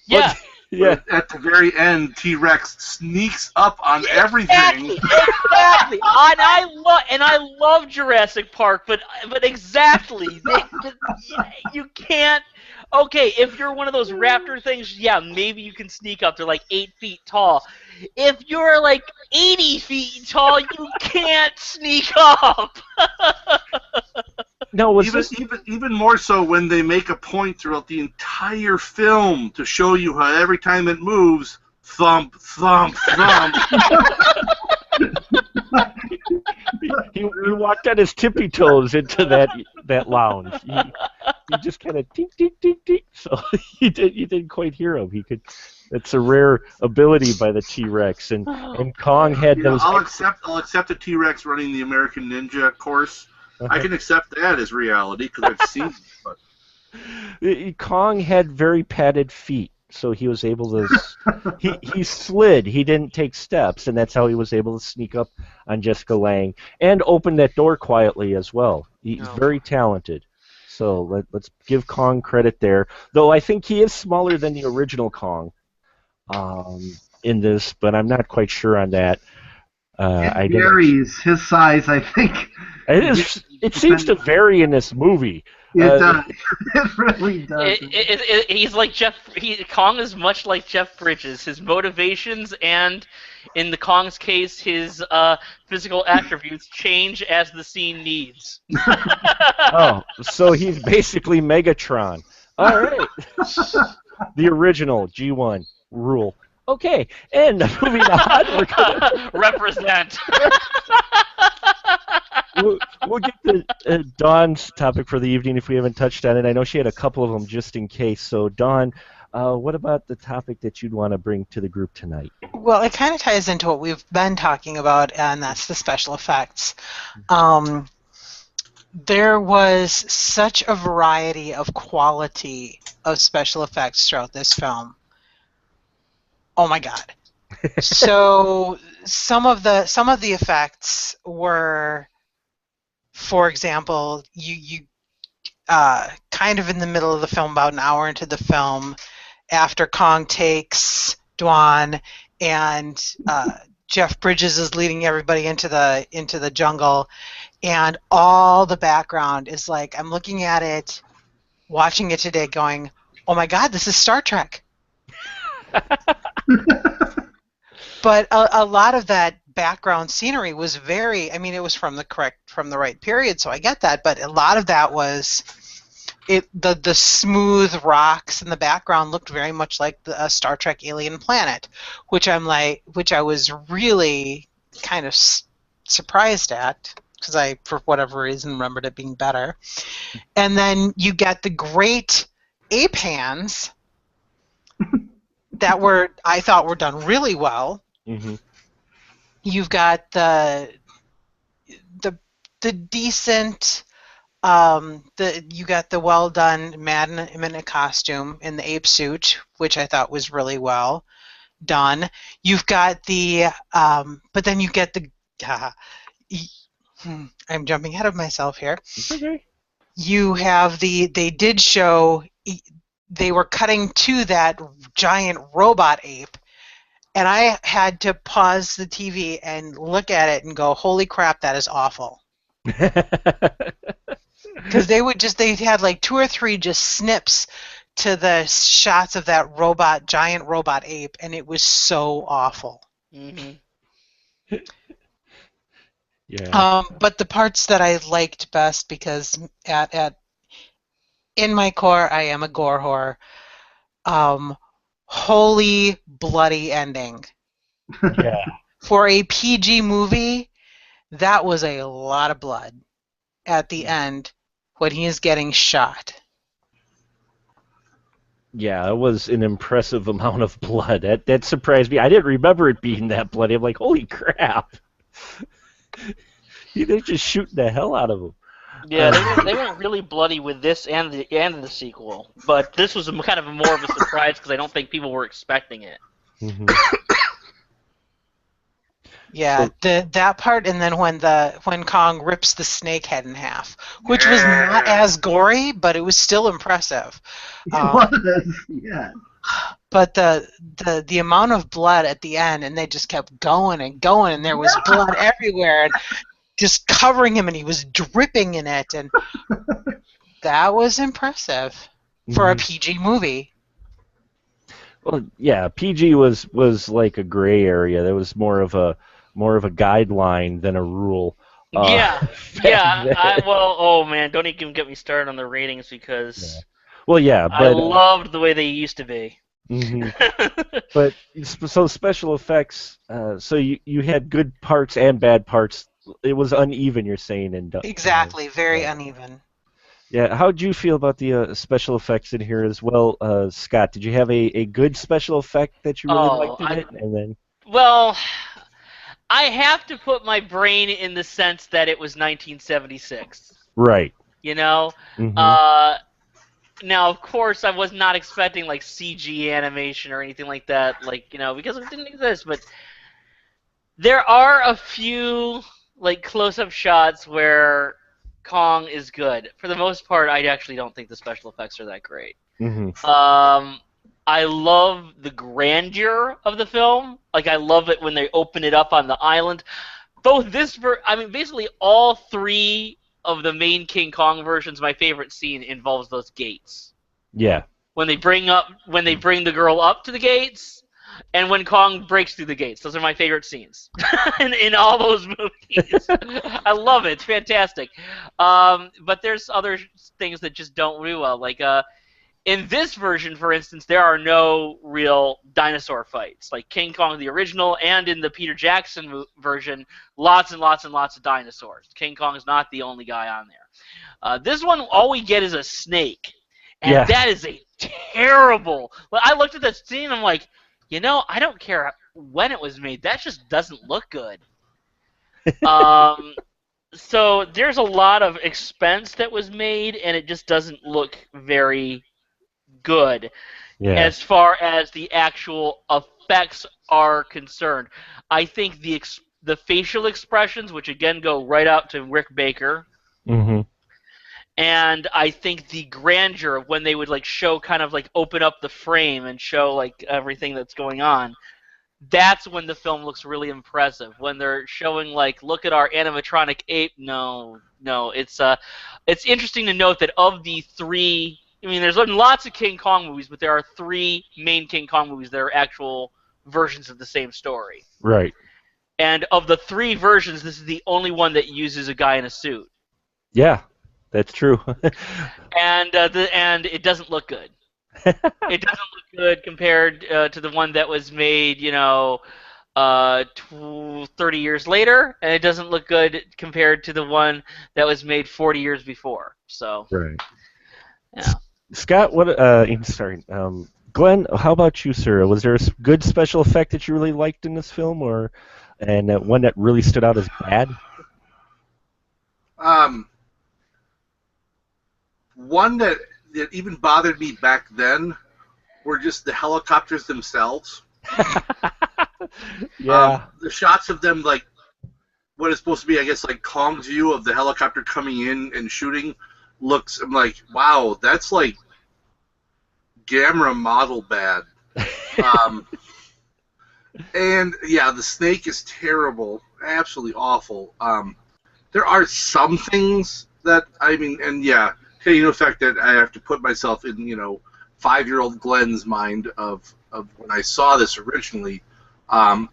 Yeah. Yeah. At the very end, T-Rex sneaks up on everything. Exactly. And I love Jurassic Park, but exactly, you can't. Okay, if you're one of those raptor things, yeah, maybe you can sneak up. They're like 8 feet tall. If you're like 80 feet tall, you can't sneak up. No, even more so when they make a point throughout the entire film to show you how every time it moves, thump, thump, thump. He walked on his tippy toes into that lounge. He just kind of tink, tink, tink, tink. So you didn't quite hear him. It's a rare ability by the T-Rex, and Kong had those. I'll accept a T-Rex running the American Ninja course. I can accept that as reality because I've seen it. But Kong had very padded feet, so he was able to. He slid. He didn't take steps, and that's how he was able to sneak up on Jessica Lange and open that door quietly as well. He's very talented. So let's give Kong credit there. Though I think he is smaller than the original Kong in this, but I'm not quite sure on that. It varies. His size, I think. It seems to vary in this movie. It does. It really does. He's like Kong is much like Jeff Bridges. His motivations and, in the Kong's case, his physical attributes change as the scene needs. Oh, so he's basically Megatron. All right. The original G1 rule. Okay, and moving on. We're gonna represent. We'll get to Dawn's topic for the evening if we haven't touched on it. I know she had a couple of them just in case. So, Dawn, what about the topic that you'd want to bring to the group tonight? Well, it kind of ties into what we've been talking about, and that's the special effects. There was such a variety of quality of special effects throughout this film. Oh my God! So some of the effects were, for example, you kind of in the middle of the film, about an hour into the film, after Kong takes Dwan and Jeff Bridges is leading everybody into the jungle, and all the background is like, I'm looking at it, watching it today, going, oh my God, this is Star Trek. But a lot of that background scenery was very, I mean, it was from the right period, so I get that, but a lot of that was the smooth rocks in the background looked very much like the Star Trek alien planet, which I was really kind of surprised at, because I, for whatever reason, remembered it being better. And then you get the great ape hands that I thought were done really well. Mm-hmm. You've got the decent, you got the well done man in a costume in the ape suit, which I thought was really well done. You've got the but then you get the I'm jumping ahead of myself here. Okay. You have they did show, they were cutting to that giant robot ape, and I had to pause the TV and look at it and go, holy crap, that is awful. Because they had like 2 or 3 just snips to the shots of that giant robot ape, and it was so awful. Mm-hmm. Yeah. But the parts that I liked best, because in my core I am a gore whore. Holy bloody ending. Yeah. For a PG movie, that was a lot of blood at the end when he is getting shot. Yeah, it was an impressive amount of blood. That surprised me. I didn't remember it being that bloody. I'm like, holy crap. They're just shooting the hell out of him. Yeah, they went really bloody with this and the sequel, but this was kind of more of a surprise because I don't think people were expecting it. Mm-hmm. Yeah, that part, and then when Kong rips the snake head in half, which was not as gory, but it was still impressive. It was, yeah. But the amount of blood at the end, and they just kept going and going, and there was blood everywhere, and just covering him, and he was dripping in it, and that was impressive for a PG movie. Well, yeah, PG was like a gray area. There was more of a guideline than a rule. Yeah. Oh man, don't even get me started on the ratings because. Yeah. Well, yeah, but I loved the way they used to be. Mm-hmm. But so special effects. So you had good parts and bad parts. It was uneven. You're saying, and exactly, very uneven. Yeah, how'd you feel about the special effects in here as well, Scott? Did you have a good special effect that you really liked in it? And then, well, I have to put my brain in the sense that it was 1976. Right. You know. Mm-hmm. Now, of course, I was not expecting like CG animation or anything like that, because it didn't exist. But there are a few like close-up shots where Kong is good. For the most part, I actually don't think the special effects are that great. Mm-hmm. I love the grandeur of the film. Like, I love it when they open it up on the island. Basically all 3 of the main King Kong versions, my favorite scene involves those gates. Yeah. When they bring the girl up to the gates, and when Kong breaks through the gates. Those are my favorite scenes in all those movies. I love it. It's fantastic. But there's other things that just don't do well. Like in this version, for instance, there are no real dinosaur fights. Like King Kong the original and in the Peter Jackson version, lots and lots and lots of dinosaurs. King Kong is not the only guy on there. This one, all we get is a snake. And that is a terrible... I looked at that scene and I'm like, I don't care when it was made. That just doesn't look good. So there's a lot of expense that was made, and it just doesn't look very good as far as the actual effects are concerned. I think the facial expressions, which again go right out to Rick Baker, and I think the grandeur of when they would show open up the frame and show everything that's going on. That's when the film looks really impressive. When they're showing look at our animatronic ape. No, it's interesting to note that of the 3. There's been lots of King Kong movies, but there are 3 main King Kong movies that are actual versions of the same story. Right. And of the 3 versions, this is the only one that uses a guy in a suit. Yeah. That's true. and it doesn't look good. It doesn't look good compared to the one that was made, 30 years later, and it doesn't look good compared to the one that was made 40 years before. So, Right. yeah. Scott, what? Sorry, Glenn. How about you, sir? Was there a good special effect that you really liked in this film, and one that really stood out as bad? One that even bothered me back then were just the helicopters themselves. Yeah. The shots of them, like what is supposed to be, I guess, like Kong's view of the helicopter coming in and shooting, looks. I'm like, wow, that's like Gamera model bad. And yeah, the snake is terrible, absolutely awful. There are some things that and yeah, taking the fact that I have to put myself in 5-year-old Glenn's mind of when I saw this originally. Scott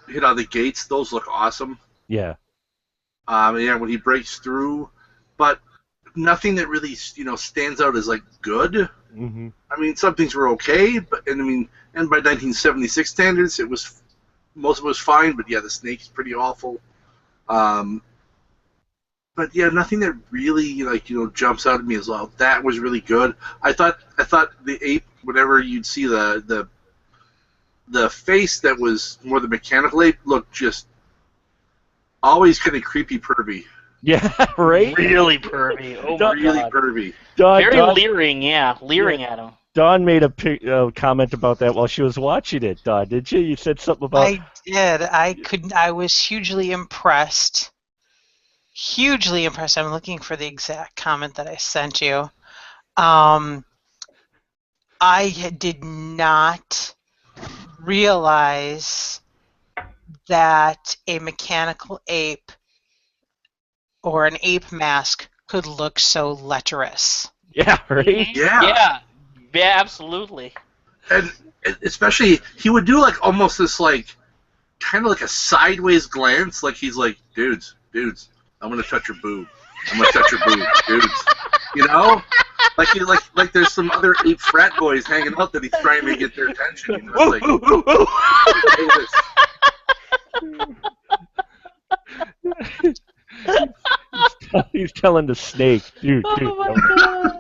hit on the gates; those look awesome. Yeah. When he breaks through, but nothing that really stands out as like good. Mm-hmm. Some things were okay, and by 1976 standards, most of it was fine. But yeah, the snake's pretty awful. But yeah, nothing that really jumps out at me as well. That was really good. I thought the ape, whenever you'd see the face that was more the mechanical ape, looked just always kind of creepy, pervy. Yeah, right. Really pervy. Oh my really God. pervy. Very leering, leering at him. Dawn made a comment about that while she was watching it. Dawn, did you? You said something about. I did. I was hugely impressed. Hugely impressed. I'm looking for the exact comment that I sent you. I did not realize that a mechanical ape or an ape mask could look so lecherous. Yeah, right? Yeah, absolutely. And especially, he would do like almost this kind of like a sideways glance, like he's like, dudes, I'm gonna touch your boob. I'm gonna touch your boob, dudes. Like there's some other ape frat boys hanging out that he's trying to get their attention. He's telling the snake, dude. Oh my God.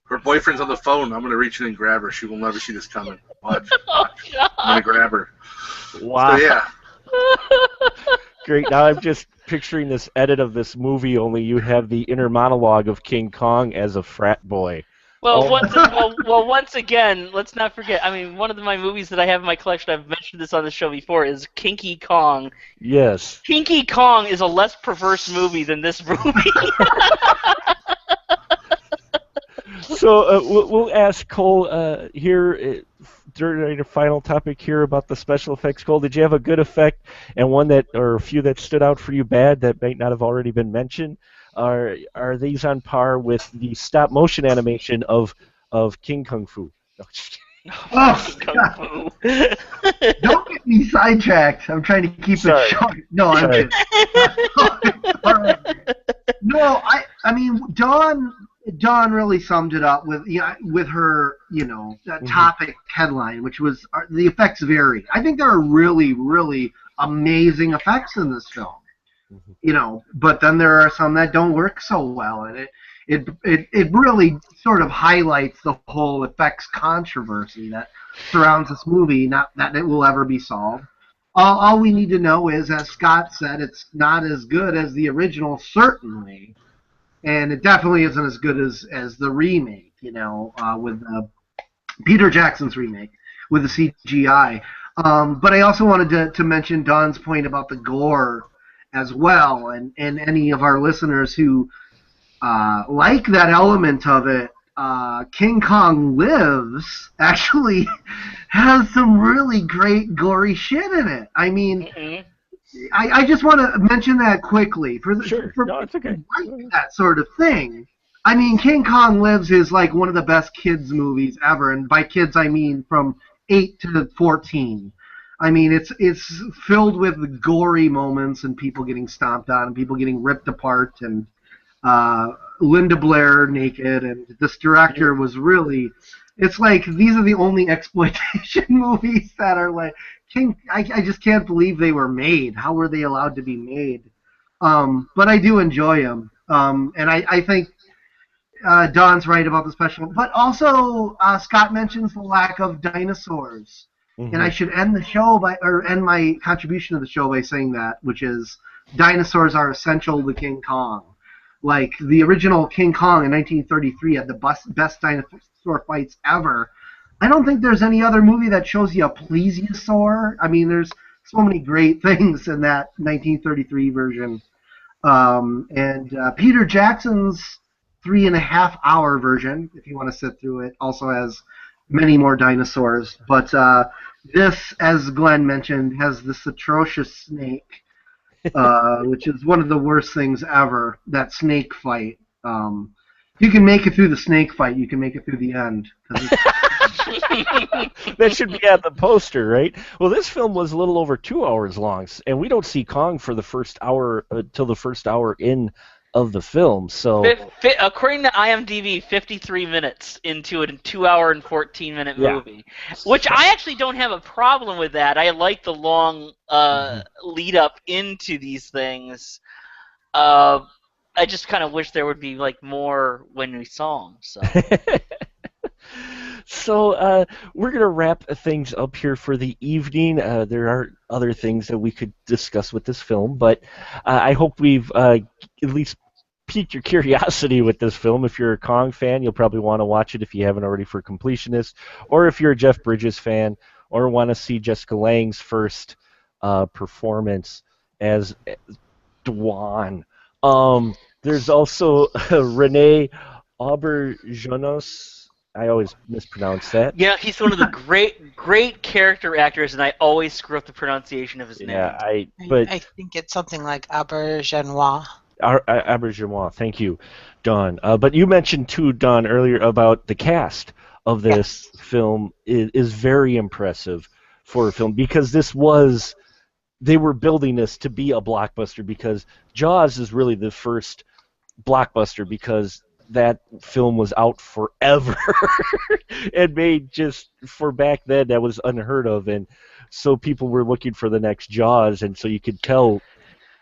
Her boyfriend's on the phone. I'm gonna reach in and grab her. She will never see this coming. Watch. Oh, I'm gonna grab her. Wow. So, yeah. Great. Now I'm just picturing this edit of this movie, only you have the inner monologue of King Kong as a frat boy. Well, once again, let's not forget. One of my movies that I have in my collection, I've mentioned this on the show before, is Kinky Kong. Yes. Kinky Kong is a less perverse movie than this movie. So we'll ask Cole here during the final topic here about the special effects. Cole, did you have a good effect and one that, or a few that stood out for you bad that might not have already been mentioned? Are these on par with the stop motion animation of King Kung Fu? Kung Fu. Don't get me sidetracked. I'm trying to keep it short. No, I'm kidding. No, Dawn really summed it up with her topic headline, which was the effects vary. I think there are really, really amazing effects in this film. But then there are some that don't work so well, and it really sort of highlights the whole effects controversy that surrounds this movie. Not that it will ever be solved. All we need to know is, as Scott said, it's not as good as the original, certainly, and it definitely isn't as good as the remake. With Peter Jackson's remake with the CGI. But I also wanted to mention Don's point about the gore as well, and any of our listeners who like that element of it. King Kong Lives actually has some really great gory shit in it. I just want to mention that quickly for no, it's okay. That sort of thing. King Kong Lives is like one of the best kids movies ever, and by kids I mean from 8 to 14. I mean, it's filled with gory moments and people getting stomped on and people getting ripped apart and uh, Linda Blair naked, and this director was really. It's like these are the only exploitation movies that are like King. I just can't believe they were made. How were they allowed to be made? But I do enjoy them, and I think Don's right about the special. But also, Scott mentions the lack of dinosaurs. And I should end the show or end my contribution to the show by saying that, which is dinosaurs are essential to King Kong. Like the original King Kong in 1933 had the best dinosaur fights ever. I don't think there's any other movie that shows you a plesiosaur. I mean, there's so many great things in that 1933 version. And Peter Jackson's 3.5 hour version, if you want to sit through it, also has many more dinosaurs. But this, as Glenn mentioned, has this atrocious snake, which is one of the worst things ever, that snake fight. You can make it through the snake fight, you can make it through the end. That should be at the poster, right? Well, this film was a little over 2 hours long, and we don't see Kong for the first hour till the first hour in of the film. So, according to IMDb, 53 minutes into a 2 hour and 14-minute movie, which I actually don't have a problem with that. I like the long lead up into these things. I just kind of wish there would be like more when we saw them. So. So we're going to wrap things up here for the evening. There are other things that we could discuss with this film, but I hope we've at least piqued your curiosity with this film. If you're a Kong fan, you'll probably want to watch it if you haven't already for Completionists, or if you're a Jeff Bridges fan, or want to see Jessica Lange's first performance as Dwan. There's also Renee Auberjonois. I always mispronounce that. Yeah, he's one of the great character actors, and I always screw up the pronunciation of his name. Yeah, I think it's something like Aubergenois. Aubergenois, thank you, Don. But you mentioned too, Don, earlier about the cast of this film is very impressive for a film, because they were building this to be a blockbuster, because Jaws is really the first blockbuster, because that film was out forever and made just for back then that was unheard of, and so people were looking for the next Jaws, and so you could tell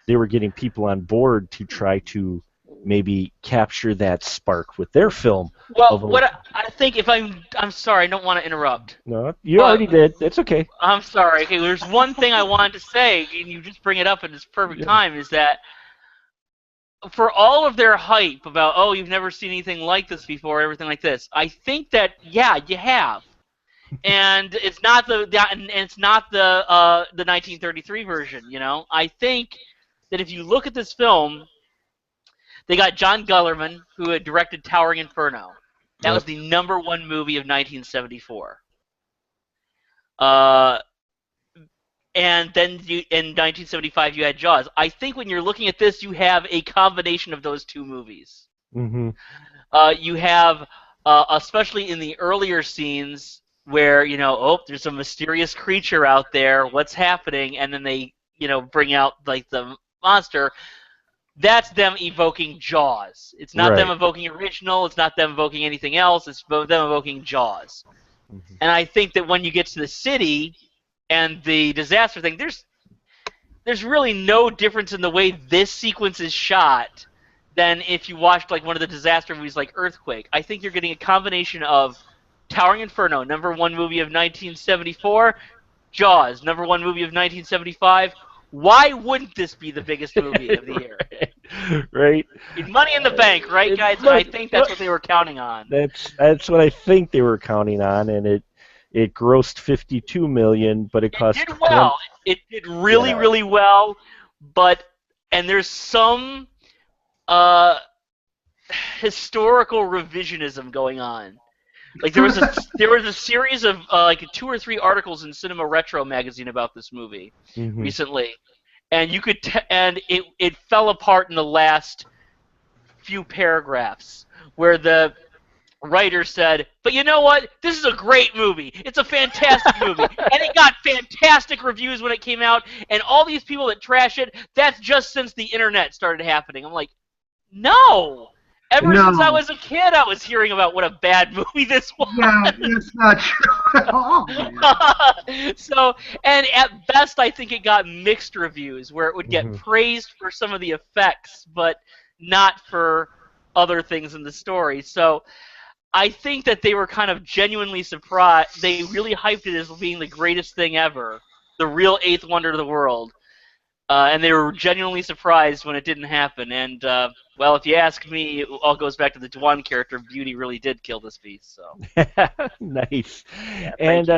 they were getting people on board to try to maybe capture that spark with their film. Well, I think if I'm sorry, I don't want to interrupt. No, you already did. That's okay. I'm sorry. Okay, there's one thing I wanted to say, and you just bring it up at this perfect time, is that for all of their hype about, oh, you've never seen anything like this before, everything like this, I think that you have, and it's not the 1933 version. You know, I think that if you look at this film, they got John Gullerman, who had directed Towering Inferno. That was the #1 movie of 1974. And then in 1975 you had Jaws. I think when you're looking at this, you have a combination of those two movies. Mm-hmm. You have, especially in the earlier scenes, where there's a mysterious creature out there. What's happening? And then they bring out like the monster. That's them evoking Jaws. It's not them evoking original. It's not them evoking anything else. It's them evoking Jaws. Mm-hmm. And I think that when you get to the city and the disaster thing, there's really no difference in the way this sequence is shot than if you watched like one of the disaster movies like Earthquake. I think you're getting a combination of Towering Inferno, #1 movie of 1974, Jaws, #1 movie of 1975. Why wouldn't this be the biggest movie of the year? Right. Money in the Bank, right, guys? I think that's what they were counting on. That's what I think they were counting on, and it grossed $52 million, but it cost. It did well. It did really well, and there's some historical revisionism going on. Like there was a series of like 2 or 3 articles in Cinema Retro magazine about this movie recently, and you could and it fell apart in the last few paragraphs where the writer said, but you know what? This is a great movie. It's a fantastic movie. And it got fantastic reviews when it came out. And all these people that trash it, that's just since the internet started happening. I'm like, no. Ever since I was a kid, I was hearing about what a bad movie this was. Yeah, it's not true at all. So, and at best, I think it got mixed reviews, where it would get praised for some of the effects, but not for other things in the story. So, I think that they were kind of genuinely surprised. They really hyped it as being the greatest thing ever, the real eighth wonder of the world. And they were genuinely surprised when it didn't happen. And, well, if you ask me, it all goes back to the Dwan character. Beauty really did kill this beast. So. Nice. Yeah, and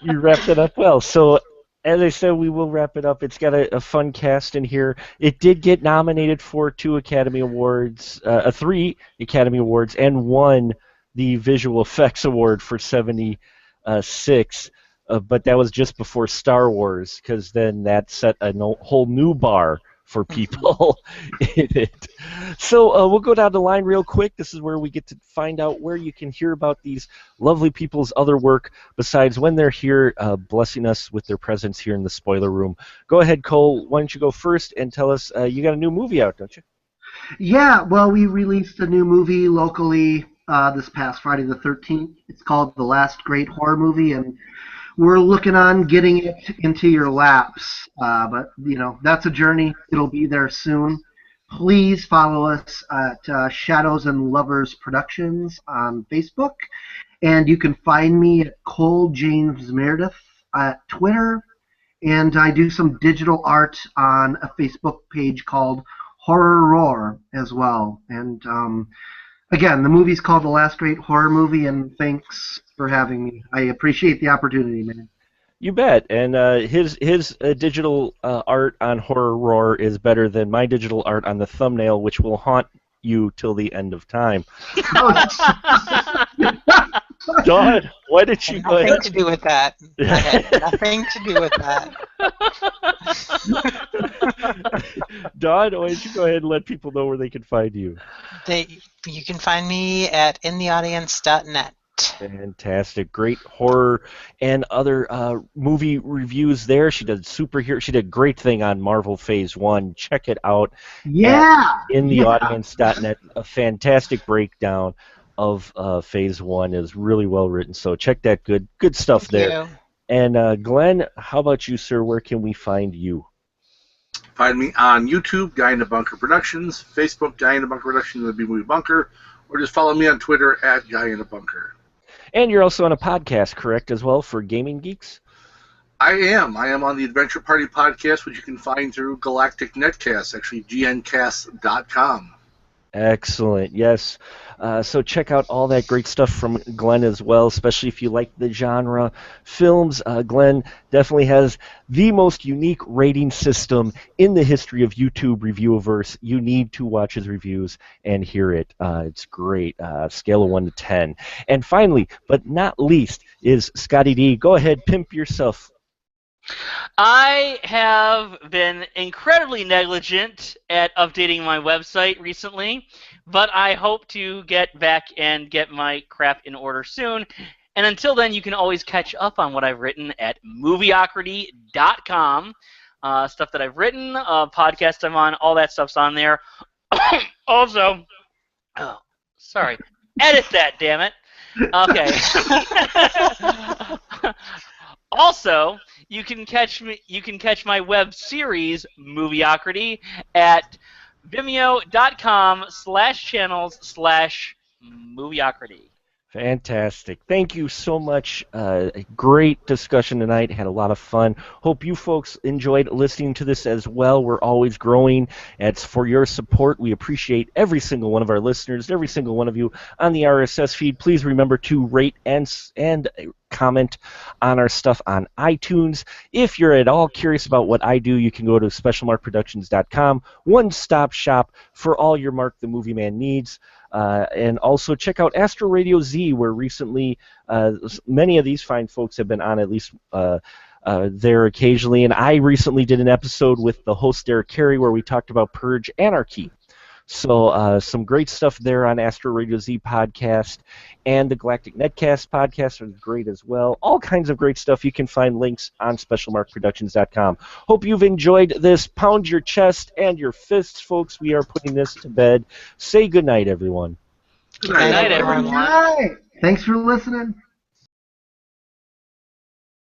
you wrapped it up well. So, as I said, we will wrap it up. It's got a fun cast in here. It did get nominated for 2 Academy Awards, 3 Academy Awards, and won the Visual Effects Award for 76. But that was just before Star Wars, because then that set a whole new bar for people in it. So we'll go down the line real quick. This is where we get to find out where you can hear about these lovely people's other work besides when they're here blessing us with their presence here in the spoiler room. Go ahead, Cole. Why don't you go first and tell us you got a new movie out, don't you? Yeah, well, we released a new movie locally this past Friday the 13th. It's called The Last Great Horror Movie, and we're looking on getting it into your laps, but, that's a journey. It'll be there soon. Please follow us at Shadows and Lovers Productions on Facebook, and you can find me at Cole James Meredith at Twitter, and I do some digital art on a Facebook page called Horror Roar as well. And again, the movie's called The Last Great Horror Movie, and thanks for having me. I appreciate the opportunity, man. You bet. And his digital art on Horror Roar is better than my digital art on the thumbnail, which will haunt you till the end of time. Dawn, why did you go ahead? Nothing to do with that. I had nothing to do with that. Dawn, why don't you go ahead and let people know where they can find you? You can find me at intheaudience.net. Fantastic. Great horror and other movie reviews there. She did superhero. She did a great thing on Marvel Phase 1. Check it out. Yeah. intheaudience.net. A fantastic breakdown of Phase 1 is really well written. So check that good stuff Thank there. you. And Glenn, how about you, sir? Where can we find you? Find me on YouTube, Guy in the Bunker Productions, Facebook, Guy in the Bunker Productions, the B-Movie Bunker, or just follow me on Twitter at Guy in the Bunker. And you're also on a podcast, correct, as well, for Gaming Geeks? I am on the Adventure Party podcast, which you can find through Galactic Netcast, actually gncast.com. Excellent, yes. So check out all that great stuff from Glenn as well, especially if you like the genre films. Glenn definitely has the most unique rating system in the history of YouTube Reviewiverse. You need to watch his reviews and hear it. It's great. Scale of 1 to 10. And finally, but not least, is Scotty D. Go ahead, pimp yourself. I have been incredibly negligent at updating my website recently, but I hope to get back and get my crap in order soon. And until then, you can always catch up on what I've written at movieocrity.com. Stuff that I've written, podcast I'm on, all that stuff's on there. Also, edit that, damn it. Okay. Also, you can catch my web series, Movieocrity, at vimeo.com/channels/Movieocrity. Fantastic. Thank you so much. A great discussion tonight. Had a lot of fun. Hope you folks enjoyed listening to this as well. We're always growing. It's for your support. We appreciate every single one of our listeners, every single one of you on the RSS feed. Please remember to rate and comment on our stuff on iTunes. If you're at all curious about what I do, you can go to specialmarkproductions.com, one-stop shop for all your Mark the Movie Man needs. And also check out Astro Radio Z, where recently many of these fine folks have been on at least there occasionally. And I recently did an episode with the host Derek Carey where we talked about Purge Anarchy. So some great stuff there on Astro Radio Z podcast, and the Galactic Netcast podcast are great as well. All kinds of great stuff. You can find links on specialmarkproductions.com. Hope you've enjoyed this. Pound your chest and your fists, folks. We are putting this to bed. Say goodnight, everyone. Good Good night. night, everyone. All right. Thanks for listening.